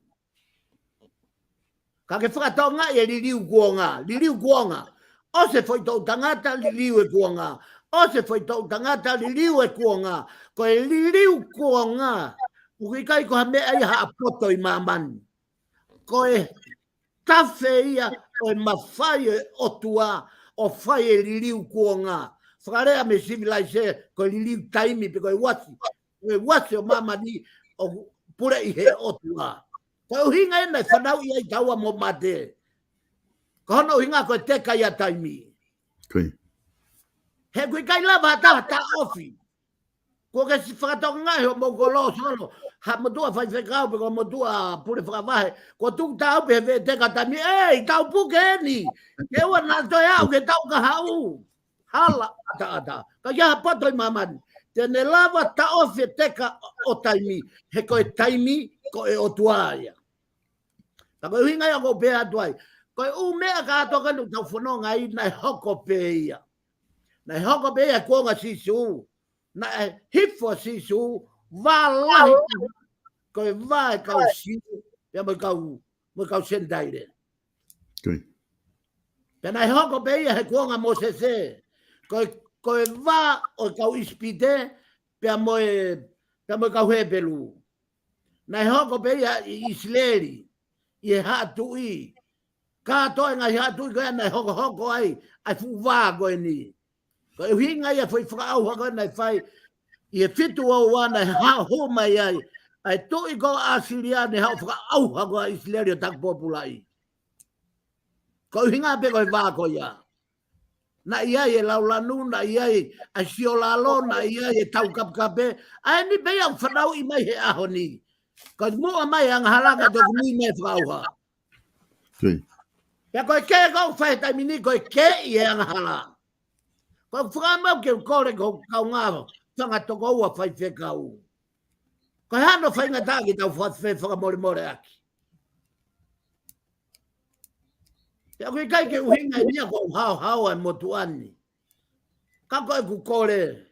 Ka ke whakatonga i e liriu kuonga. O se foi tau tangata liriu e kuonga. O se foi tau tangata liriu e kuonga. Koe liriu kuonga. Uki kai ko ha mea i ha apoto i mamani. Koe tafe ia o e mawhai e otua o whai e liriu kuonga. Whakarea me civilise koe liriu taimi pe koe wasi. Koe wasi o mamani o pure i he otua. Koe uhinga e nei whanau ia i taua mo mate. Ko hono uhinga koe teka ia taimi. Kui. He koe kai lava ta ofi. Ko ke si whakatonga ngai ho mokolo solo. Ha motua whai whekau pe ko motua pure whakavahe. Ko tuk tau pe he teka tami. Ei, tau puke ni. Ke ua nā toi au ke tau ka hau. Hala ata. Ka ia poto i mamani. Tene lava ta ofi teka o taimi. He koe taimi ko e o tuaia. Ka koe hinga ia ko pe atuai. Koe u mea ka atoka nu tau whanonga i nai hoko pe ia. Nai hoko pe ia kuonga sisu. Na hifo sisu valahi koe vai kau sisu ya mo kau sendaire. Kui. Pena hoko pe ia he kuonga mo se. Koe va o kau ispite pe mo kau hebelu. Na hoko pe ia isleri i hatu i. Ka toi ngai hatu i koe na hoko ai fu va koe ni. Ko e hinga ia foi whakau hako nei whai i e fitu o wana ha ho mai ai ai to i go asilia ne ha whakau hako a islerio tak populai. Ko e hinga pe koe wako ia. Na ia e laulanu, na ia e siolalo, na ia e tau kapkape. Ai ni pe au whanau i mai he aho ni. Ko mua mai ang halanga to kumi me whakau ha. Kui. Pea koe ke kau whai taimini koe ke i e ang halanga. Ko whakamau ke kore ko kau ngāwa, whanga toko ua whai whekau. Ko hano whainga tāki tau whakamore aki. Te koe kai ke uhinga i nia ko hao e motu ani. Ka koe ku kore,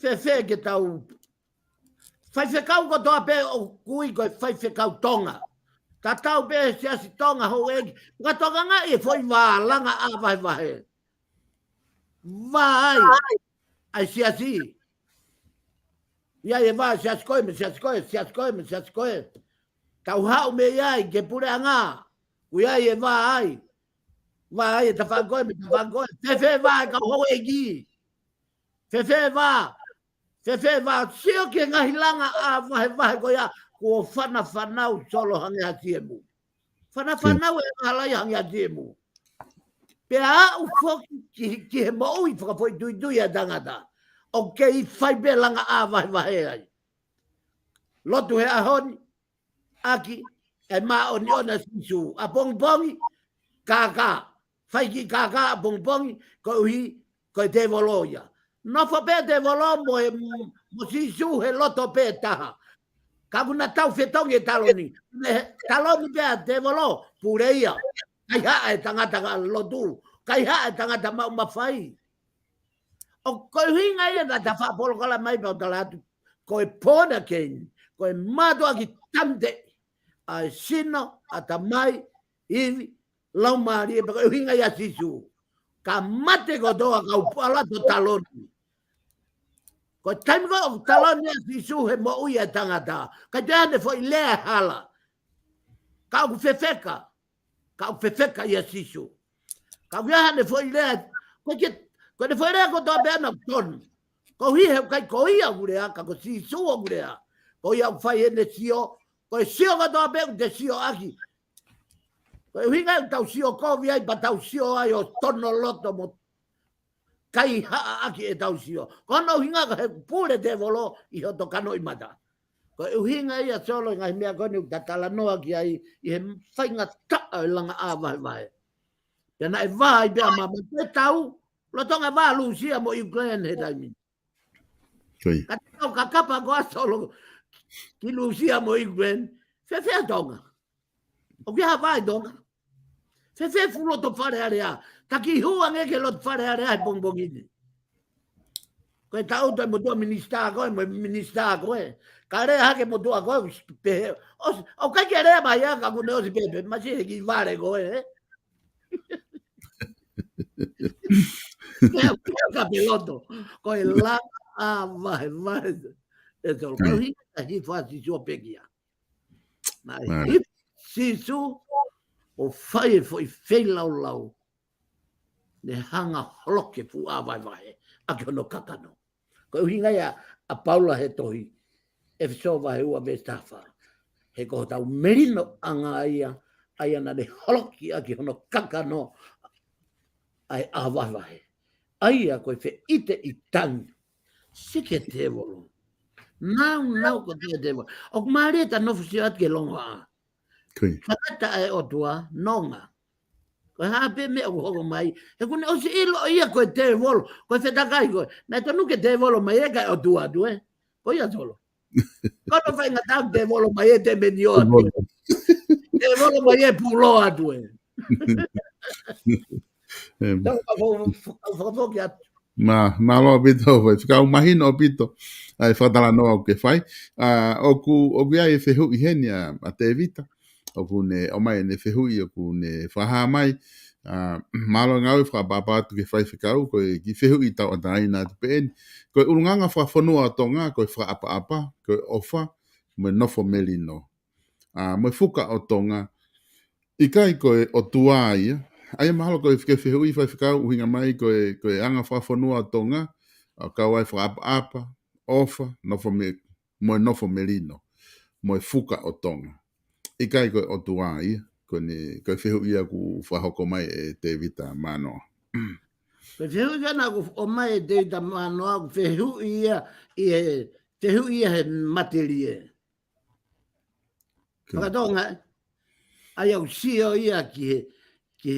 whewhe ke tau. Whai whekau ko toa pe o kui koe whai whekau tonga. Ta tau pe si asi tonga ho egi. Ka tonga ngā e whai wā langa a vai. Vai, ai si. Ia e vai, si koe. Tau hau me iai, ke pure anga. Ui ai e vai. Vai e ta whankoe. Fefe vai, ka ho egi. Fefe vai, sio ke ngahi langa a vai ko ia. Kua whanau solo hange hati e mu. Whanawhanau e ngalai hangi a jemu. Pea au foki ki he maui whakapoi tui a tangata. O kei whai be langa a vai ai. Lotu he ahoni, aki, e maa oni ona sisu. A pongi, kaka. Whai ki kaka a pongi, ko uhi, ko te voloia. No fa pe te volo mo sisu he loto pe taha. Ka kuna tau whetongi e taloni. Taloni pe te volo, pureia. Kai haa e tangata ka lotu. Kai haa e tangata mau mawhai. O koe hinga ia na ta whapolokala mai pao talatu. Koe pōna keni. Koe mātua ki tamte. A sino, a ta mai, iwi, lau maari. Koe hinga ia sisu. Ka mate ko toa ka upala to taloni. Koe taimi ko taloni a sisu he mo ui e tangata. Ka te ane fo i lea hala. Ka uku fefeka. Ka uku fefeka ia sisu. Ka uku ane fo i lea. Koe ne whaerea ko toa beana tonu. Ko hi he kai ko ia gurea, ka ko si sua gurea. Ko ia whai ene sio. Ko e sio ka toa beana te sio aki. Ko e hinga tau sio kovi ai, pa tau sio ai o tono loto mo. Kai haa aki e tau sio. Ko no hinga ka he pule te volo i hoto kano i mata. Ko e hinga ia solo ngai mea koni utatala noa ki ai i he whainga taa i langa a vai. Pena e vai bea mama te tau. Lo tonga va Lucia mo Ukraine he taimi. Koi. Ka kapa ko solo ki Lucia mo Ukraine. Fe tonga. O kia vai tonga. Fe fulo to fare area. Ta ki hua ngeke lo fare area e bongbongini. Ko ta auto mo do minister ko mo minister ko e. Ka re ha ke mo do ko pe. O ka ke re ba ya ka ko no si pepe. Ma si ki vare ko e. Ka piloto ko e la vai e so ko hi fa si so pegia na si su o fai foi lau ne hanga holoke fu a vai a que no kakano ko hinga ya a Paula he tohi e so vai u a bestafa he ko tau merino anga ia na de holoki a que no kakano ai a vai aia koe fe ite i tangi. Sike te volo. Nau ko te volo. O mareta no fusi atke longa a. Whakata e o tua, nonga. Koe hape me o hoko mai. E kune o si ilo ia koe te volo. Koe whetakai koe. Nai tonu ke te volo mai e kai o tua tu e. Koe ia tolo. Kono whai ngatau te volo mai e te menio atu. Te volo mai e pulo atu e. Malo pito vai fica imagino pito ai fatala no que fai oku ai fehu ihenia a te vita oku ne o mai ne fehu oku ne faha mai malo ngau fra papa tu que fai fica o ki fehu i tau dai na pen ko ulunganga fa fonua tonga ko fra apa ko ofa me no melino me fuka o tonga ikai ko o tuai ai mahalo ko ke fehui fa fica o hinga mai ko anga fa fonua tonga ka wai fra apa ofa no fo melino mo fuka o tonga ikai ko o tuai ko ni ko fehui ku fa hoko mai e te vita mano Pe fehui kana ku o mai te vita mano ku fehui he materie ka tonga ai au sio ia ki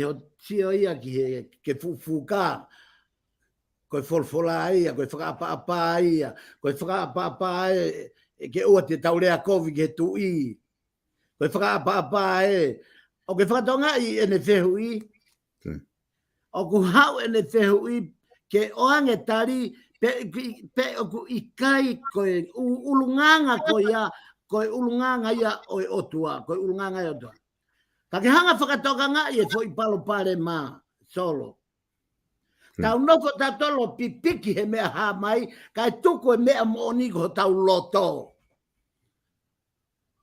o sio ia ki fuka ko folfola ia ko whakapapa ia ko whakapapa ke ua te taurea kovi ke tui ko whakapapa o ke whakatonga i ene whehui o ku hau ene whehui ke oange tari pe o ku ikai ko ulunganga ko ulunganga ia o otua ko ulunganga ia otua ka ke hanga whakatoka nga i e fo i palo pare ma solo. Tau noko tatolo pipiki he mea ha mai, kai tuku e mea mooni ko tau loto.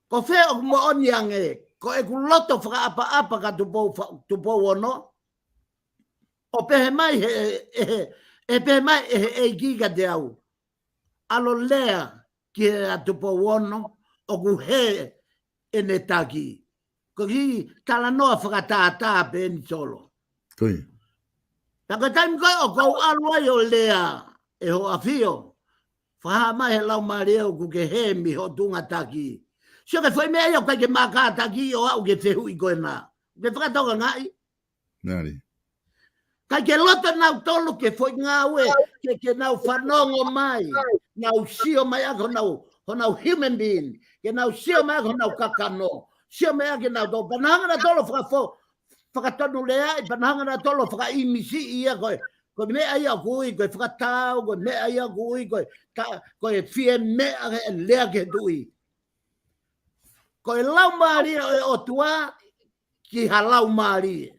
Ko whea o mooni ange, ko e ku loto whakaapa ka tupo ono. O pehe mai pehe mai e giga te au. Alo lea ki e a tupo ono, o ku he ene taki. ko hi tala noa whakatata pe ni solo. Koe. Taka taimi koe o kou alua yo lea e ho afio. Whaha mai he lau mareo ku ke he mi ho tunga taki. Sio ke whai mea iau kai ke maka taki o au ke whehu i koe nā. Ke whakatoka ngai. Nari. Kai ke loto nau tolu ke whai ngā ue ke nau whanongo mai. Nau sio mai ako nau human being. Ke nau sio mai ako nau kakano. Sio mai ako nau tō. Panahanga na tolo whakatonu lea i panahanga na tolo whakaimisi ia koe. Koe mea ia kui, koe whakatau, koe mea ia kui, koe fie mea ke lea ke tui. Koe lau maari e otua ki ha lau maari.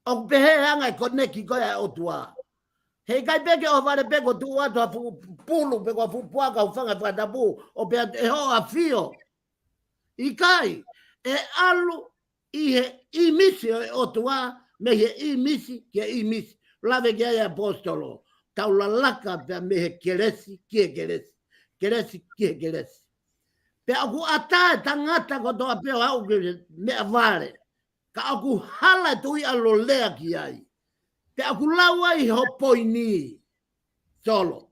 O pehe hanga ko neki koe e otua. Hei kai peke o vare peko tu atu a pulu peko a pupuaka u whanga whatapu o pea e ho a fio. I kai e alu i he imisi e otua me he imisi ke imisi. Lave ke ai apostolo. Tau lalaka pea me he keresi kie keresi. Keresi kie keresi. Pea aku ata tangata ko toa peo hau me avare. Ka aku hala tui alo lea ki ai. Te aku lau ai ho poini solo.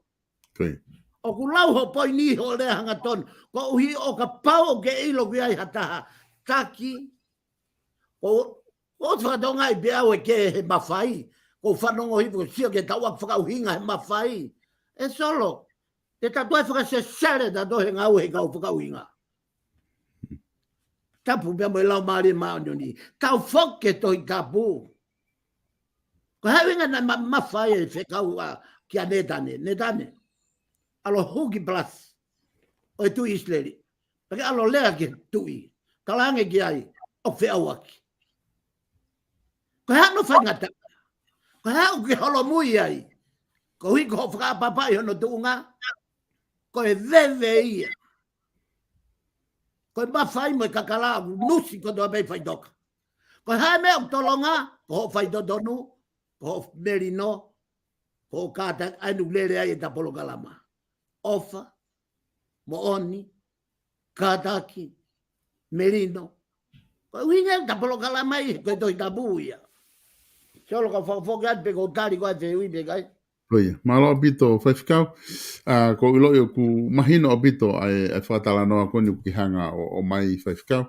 Koe. Aku lau ho poini ho lea hanga ton. Ko uhi o ka pau ke ilo ki ai hataha. Taki. O whakatonga i bea ue ke he mawhai. Ko whanongo hipo sio ke tau ak whakauhinga he mawhai. E solo. Te tatuai whakasesere ta tohe ngau he kau whakauhinga. Tapu bea mo i lau maari maoni. Tau whoke tohi tapu. Ko hawenga na mawhai e whekau kia netane. Alo huki plus. O e tui Israeli. Pake alo lea ke tui. Kalange ki ai. O whiawaki. Ko hea no whaingata. Ko hea uki holo mui ai. Ko hui ko whakapapai hono tuunga. Ko e veve ia. Ko e mawhai mo e kakala nusi ko doa mei whaidoka. Ko hea mea utolonga. Ko ho whaidodonu. Ko merino. Ko kata ainu lere ai e ta polokalama. Ofa. Mooni. Kataki. Merino. Ko winga ta polokalama i ko toi tabu ia. Solo ka fofokat pe ko tari ko te ui pe kai. Koe. Malo apito whaifikau. Ko ilo i ku mahino apito ai whatala noa koni ki hanga o mai whaifikau.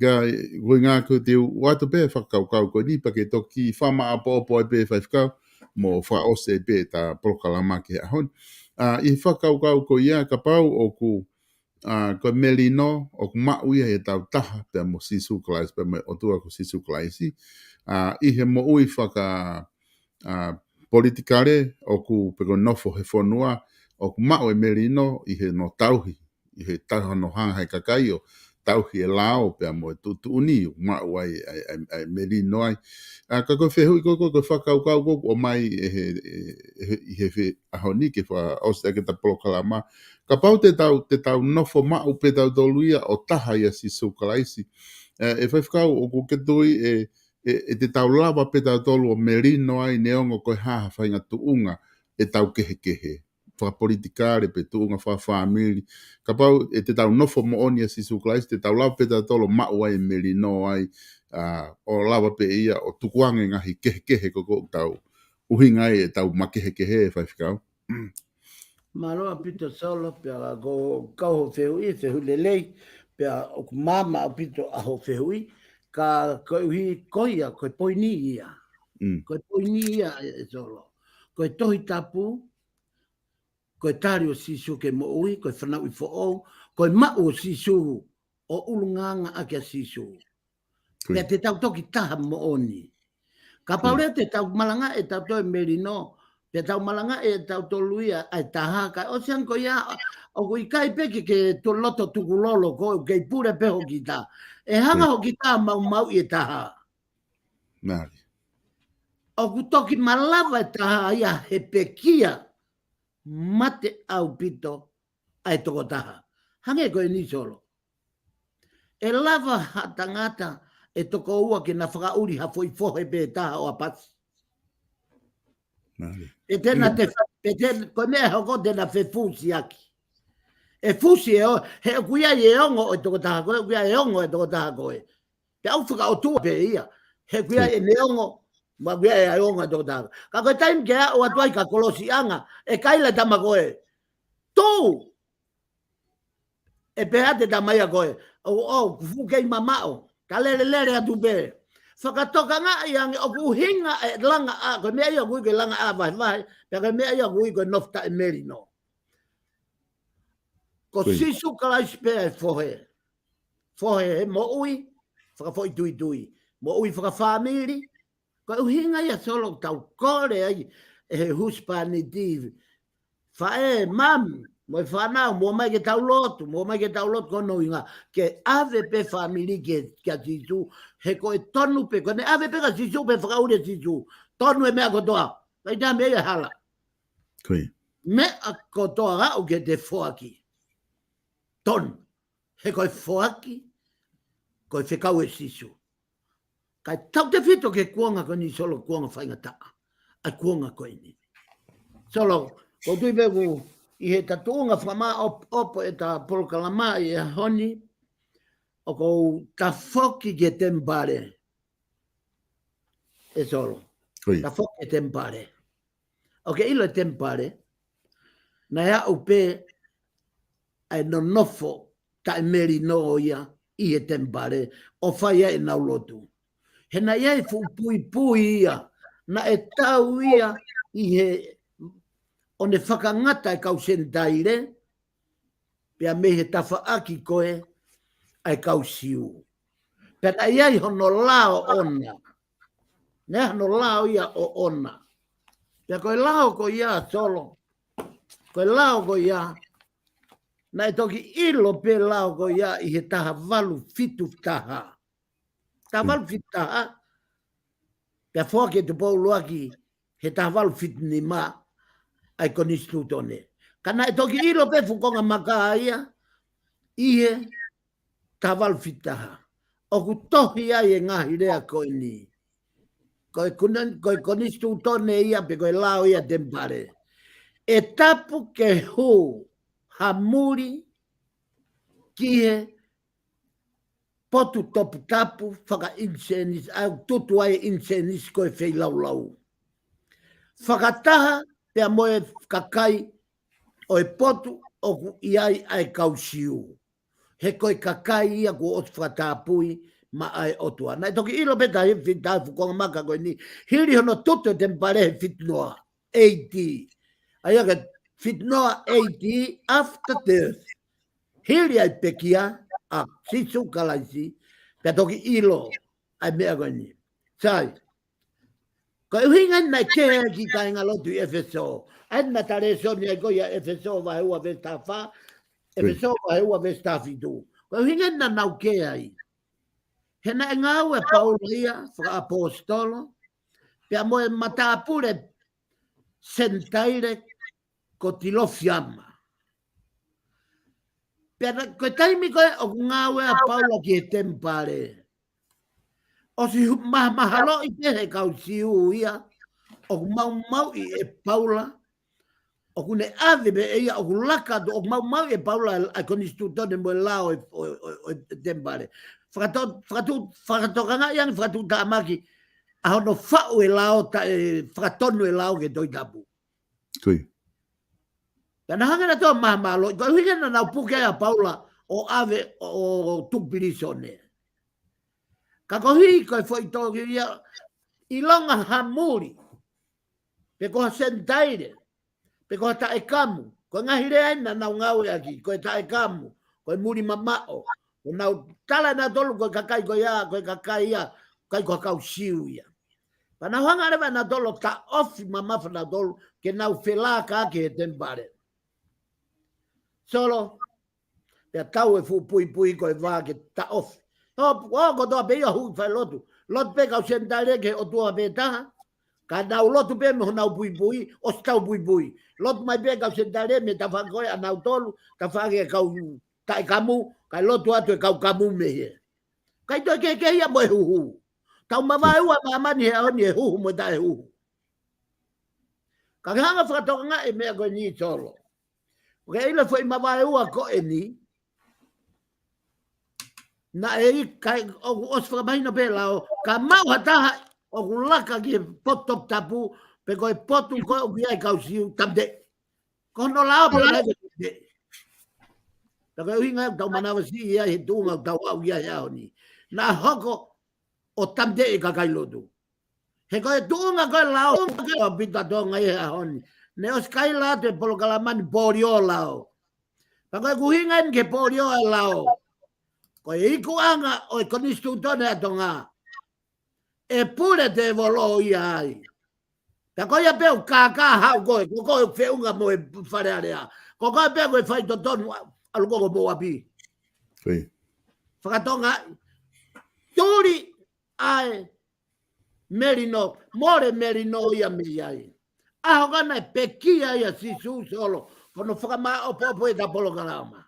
Ga goi ngā ko te watu pe whakau kau ko ni pake toki whama apo e pe whaifikau. Mo whaose pe ta polokalama ki ahon. I whakau kau ko ia ka pau o ku ko melino o ku maui e tau taha pe mo sisu klais pe mo otua ko sisu klaisi. I he mo ui whaka politikare o ku peko nofo he whanua o ku mau e merino i he no tauhi. I he taha no hanga hei kakai o tauhi e lao pe mo e tutu uni o mau ai merino ai. Ka koe whehui koko koe whakau kau koko o mai i he ahoni ke wha osta ke ta polokalama. Ka pau te tau nofo mau pe tau toluia o taha ia si sukalaisi. E whaifkau o ku ketui e te tau lava pe tau tolu o merino ai neongo koe haha whainga tuunga e tau kehe. Wha politikare pe tuunga wha whamiri. Ka pau e te tau nofo moonia si sukalaisi te tau lava pe tau tolu mau ai merino ai o lava pe ia o tukuange ngahi kehe koko tau uhinga e tau makehe e whaifkau. Maloa pito solo pia go kau whehui lelei pia o mama o pito aho whehui ka koe koia koe poini ia. Koe poini ia e solo. Koe tohi tapu, koe tari o sisu ke mo ui, koe whanau i fo'ou, koe mau o sisu o ulunganga ake sisu. Pia te tau toki taha mo oni. Ka paure te tau malanga e tau toi merino, pe tau malanga e tau toluia ai taha ka o sian ko ia o ko ikai peke ke to loto tukulolo ko ke pure pe ho kita e hanga ho kita mau i taha Nari. o ku toki malava e taha ia he pekia mate au pito ai toko taha hange ko ni solo e lava hatangata e toko ua ke na whakauri ha foi fohe pe taha o apats. E tena te koe mea hoko tena whewhusi aki. E fusi e he kuia e ongo o toko taha koe, kuia e ongo e toko taha koe. Te au whaka o tua pe ia. He kuia e neongo, ma kuia e ongo e toko taha. Ka koe taim ke a o atuai ka kolosi anga, e kaila tama koe. Tō! E pehate tamaya koe. O kufu kei mamao. Ka lere atu pe. Whakatoka ngā iangi o kuhinga e langa a, koe mea ia kui koe langa a vai, pe koe mea ia kui koe nofta e meri no. Ko sisu kalais pea e fohe. Fohe e mo ui, whakafoi tui. Mo ui whakawhamiri, koe uhinga ia solo tau kore ai, e he huspani divi. Whae mam, mo e whanau, mo mai ke tau lotu kono inga, ke ave pe whamiri ke sisu, he koe tonu pe, koe ne ave pe ka sisu pe whakaure sisu, tonu e mea kotoa, kai tā mea hala. Mea kotoa rau ke te whoaki. Ton, he koe whoaki, koe whekau e sisu. Kai tau te whito ke kuanga koe ni solo kuanga whaingataa, ai kuanga koe ni. Solo, ko tui peku, i he tatuunga whama opo e ta polokalama i e honi, o ko ta whoki ke tempare. E solo, ta whoki ke tempare. O ke ilo tempare, na ea upe, ai no nofo ta meri no ia i e tempare o whaia e naulotu. He na iai fu pui ia na e tau ia i he o ne whakangata e kau sentaire pia me he tawhaaki koe ai kau siu. Pia na iai hono lao ona. Ne hono lao ia o ona. Pia koe lao ko ia solo. Koe lao ko ia na e toki ilo pe lao ko ia i he taha walu fitu taha. Taha walu fitu taha. Pea whoake te pou luaki he taha walu fitu ni ma ai konistu tone. Kana e toki ilo pe fukonga maka ia i he taha walu fitu taha. O ku tohi ai e ngahi rea koe ni. Koe konistu tone ia pe koe lao ia tempare. E tapu ke hu hamuri ki he potu topu tapu whaka insenis, au tutu ai insenis koe whei lau. Whakataha pia moe kakai o e potu o ku iai ai kausiu. He koe kakai ia ku otu whakatapui ma ai otua. Nai toki ilo peta he whitai fukonga maka koe ni. Hiri hono tutu e tempare he fitnoa. 80. Ai aka fitnoa 80 after death. Hiri ai pekia a sisu kalaisi pia toki ilo ai mea koe ni. Sai. Koe uhinga nai kea ki tainga lotu i FSO. Aina tare soni ai koe a FSO vai ua vesta wha. FSO vai ua vesta fitu. Koe uhinga na nau kea ai. Hena e ngau e Paulo ia, whaka apostolo. Pia moe matapure sentaire ko tilo fiamma. Pia koe taimi koe o ngau e Paulo ki e tempare. O si mahalo i te he kau siu ia, o mau i e Paula, o kune ave me ia, o laka, o mau i e Paula, a konistu tone mo lao e tempare. Whakatoka ngā iang whakatu tāmaki, a hono whau e lao, whakatonu e lao ke toi tapu. Kui. Kana hangana toa mahamalo, ko hingana nau puke a Paula o ave o tupirisone. Ka kohi koe foi toki ia i longa hamuri. Pe koha sentaire. Pe koha tae kamu. Koe ngahire aina nau ngau e aki. Koe tae kamu. Koe muri mamao. Ko nau tala na tolu koe kakai koe ia. Koe kakai ia. Kai koe kau siu ia. Pa nau hanga rewa na tolo ta ofi mamafa na tolu. Ke nau whelā ka ake he tempare. Solo. Pea tau e fu pui koe vā ke ta ofi. O ko toa pe ia hui whai lotu. Lotu pe kau sentaire ke o tua pe taha. Ka nau lotu pe me ho nau pui. O stau pui. Lotu mai pe kau sentaire me ta whakoe a nau tolu. Ta whake kau tae kamu. Kai lotu atu e kau kamu me he. Kai toi ke ia mo e huhu. Tau mawai ua mamani he aoni e huhu mo ta e huhu. Ka hanga whakatoka ngā e mea koe ni solo. Ke ila foi mawai ua ko eni. Na e kai o os fra mai no be lao ka mau hata o laka ki potop tapu pe ko potu ko o ai ka usiu tamde. Ko no lao pe na de. Ta ko hinga tau manawa si ia he tunga tau au ia ia ni. Na hoko o tamde e ka kai lodu. He ko tunga ko lao ko bita donga ia honi. Ne os kai la te Polokalaman porio lao. Ta ko hinga ke porio lao. Ko iku anga o konistu tone atonga. E pure te volo ia ai. Ta ko ia peu kaka hau ko ko feunga mo e fare area. Ko ko pe ko fai to tonu al ko mo api. Sim. Fakatonga tori ai merino more merino ia mi ai. A hogana pekia ia si su solo. Kono fakama o popo e da Polokalama.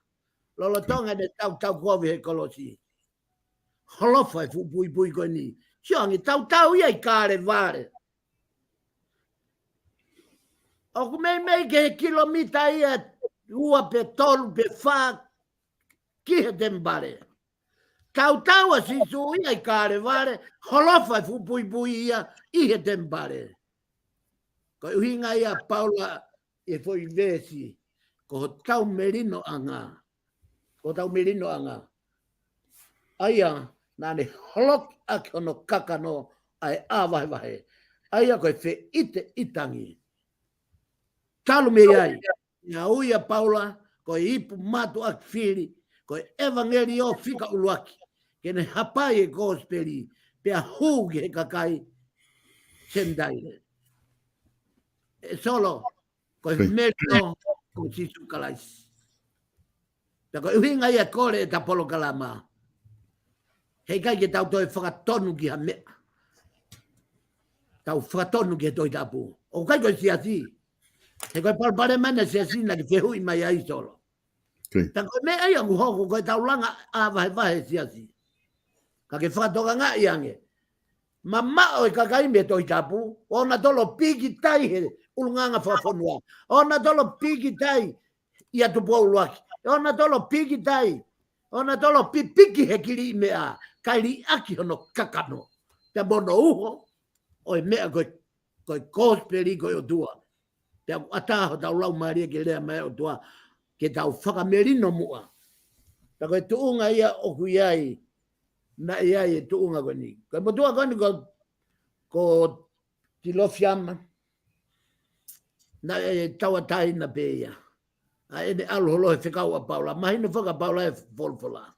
Lolo tonga de tau kovi he kolosi. Holofa e pui ko ni. Siongi tau ia i kare vare. O kumei ke kilomita ia ua pe tolu pe fa ki he tembare. Tau a sisu ia i kare vare. Holofa e pui ia i he tembare. Ko uhinga ia Paula e foi vesi. Ko tau merino anga. Ko tau merino anga. Aia, nane holok ake ono kakano ai wahe. Aia koe fe ite itangi. Talu me ai. Nga uia Paula, koe ipu matu ak fili, koe evangelio fika uluaki. Kene hapai e gospeli, pea huge he kakai sendaile. E solo, koe merino, koe sisu kalaisi. Koe uhinga ia kore e ta Polokalama. Hei kai ke tau toi whakatonu ki ha mea. Tau whakatonu ki he toi tapu. O kai koe siasi. Hei koe palpare mana siasi na ki whehui mai ai solo. Ta koe mea ai angu hoko koe tau langa a vahe siasi. Ka ke whakatoka ngā iange. Ma mao e kakai me toi tapu. O na tolo piki tai he ulunganga whafonua. O na tolo piki tai ia tupo uluaki. O na tolo piki tai. O na tolo pipiki he kiri mea. Kairi aki hono kakano. Te mono uho. O e mea koe kosperi koe o tua. Te ataho tau lau maria ke lea mea o tua. Ke tau whakamerino mua. Ta koe tuunga ia oku iai. Na iai e tuunga koe ni. Koe mo tua koe ni ko tilofiama. Na e tawatai na peia. A ene alu holo he whikau a Paula. Mahina whaka Paula e folfola.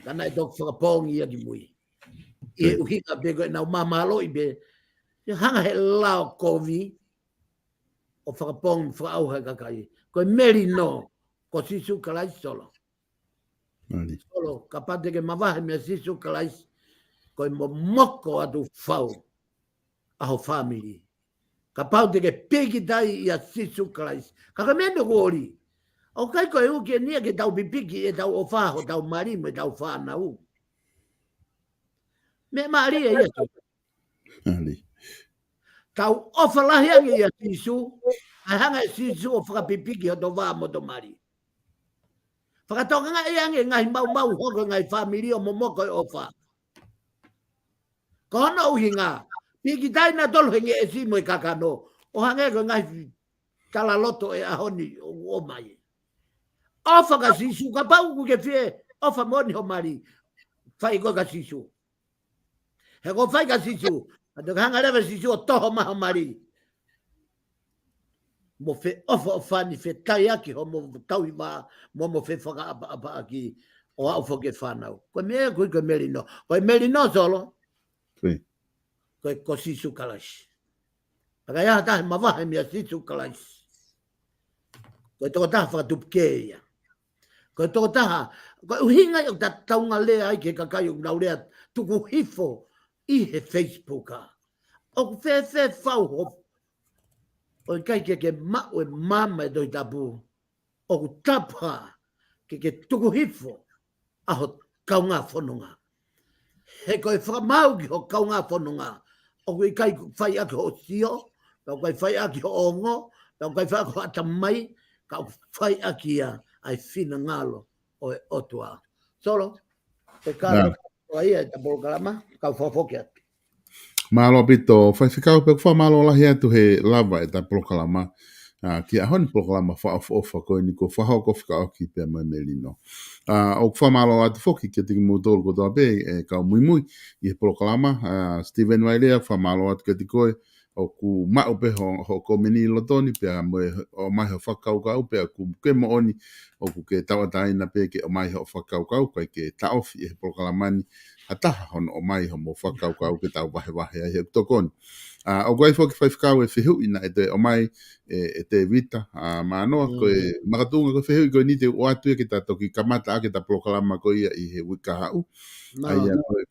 Kana e tok whakapongi ia ki mui. I uhinga pe koe nau mamalo i pe. Hanga he lao kovi. O whakapongi whakauha kakai. Koe meri no. Ko sisu kalai solo. Solo. Ka pate ke mawahe mea sisu kalai. Koe mo moko atu whau. Aho family. Ka paute ke peki tai ia sisu kalai. Ka ka mendo kori. O kai koe uke nia ke tau pipiki e tau ofaho, tau marimo e tau whanau. Me maari e ia tau. Tau ofalahi ange ia sisu, a hanga e sisu o whakapipiki o to wā mo to mari. Whakatoka ngai ange ngai mau hoko ngai whamiri o momoko e ofa. Ko hono uhinga, piki tai na tolo henge e simo e kakano, o hange ko ngai talaloto e ahoni o mai. Ofa ka sisu, ka pau ku ke fie, ofa moni ho mari, whai ko ka sisu. He ko whai ka sisu, ato ka hanga rewa sisu o toho maho mari. Mo fe ofa o whani, fe tai aki ho mo tau i maa, mo fe whaka apa aki, o au whoke whanau. Koe mea koe merino, koe merino solo, koe ko sisu kalais. Paka ia tahe mawahe mea sisu kalais. Koe toko taha whakatupkeia. Koe toko taha, koe uhinga i o ta taunga lea ai ke kakai o nau lea tuku hifo i he Facebooka. O fe whau ho. O i kai ke mao e mama e doi tapu. O tapa ke tuku hifo aho kaunga whanunga. He koe whakamau ki ho kaunga whanunga. O i kai whai aki ho sio, o kai whai aki ho ongo, o kai whai aki ho atamai, ka fai akia ai fina ngalo o e otua. Solo, te kalo o ia te polokalama, ka fafoki atu. Malo pito, fai fikau pe fa malo la hia tu he lava e ta polokalama. Ki a honi polokalama fa ofa ko ni ko fa ho ko fika o ki pe mai melino. O fa malo atu foki ke tiki mo tolu ko toa pe e ka mui mui i he polokalama. Steven Wailea fa malo atu ke tikoe o ku mau pe ho ko mini lotoni pe a mo o mai ho whakau kau pe a ku ke mo oni o ku ke tawatai na pe ke o mai ho whakau kau kai ke taofi e he polokalamani ataha hono o mai ho mo whakau kau ke tau wahe wahe ai he tokoni. O guai fo ke whaiwhikau e whihu ina e te o mai e te vita. Ma noa ko e makatunga ko whihu ko ni te o atu e ke ta toki kamata a ke ta polokalama ko ia i he wika hau. Ai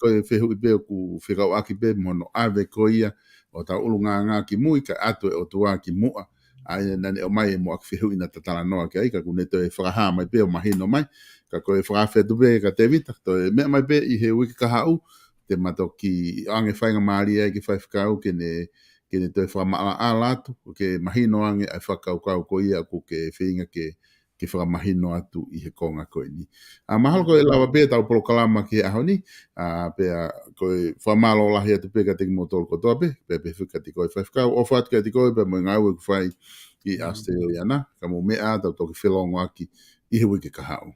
ko e whihu i pe o ku whikau aki pe mono ave ko ia o ta ulunga ngā ki mui ka atu e o tua ki mua. Ai nane o mai e mo aki whihu ina tatala noa ke ai ka kune to e whakaha mai pe o mahino mai. Ka koe whakawhetu pe ka te vita. To e mea mai pe i he wika hau. Te matoki ange whainga maari ai ki whaiwhikau ke ne toi whamaala ālatu. Ke mahino ange ai whakau kau ko ia ku ke whinga ke whakamahino atu i he konga koe ni. Mahalo koe lawa pe tau polokalama ki aho ni. Pea koe whamalo lahi atu pe ka teki motoro kotoa pe. Pea pe whikati koe whaiwhikau. O whaat ka ti koe pe mo ngau e ku whai i Australia na. Ka mo mea tau toki whelongo aki i he wike ka hau.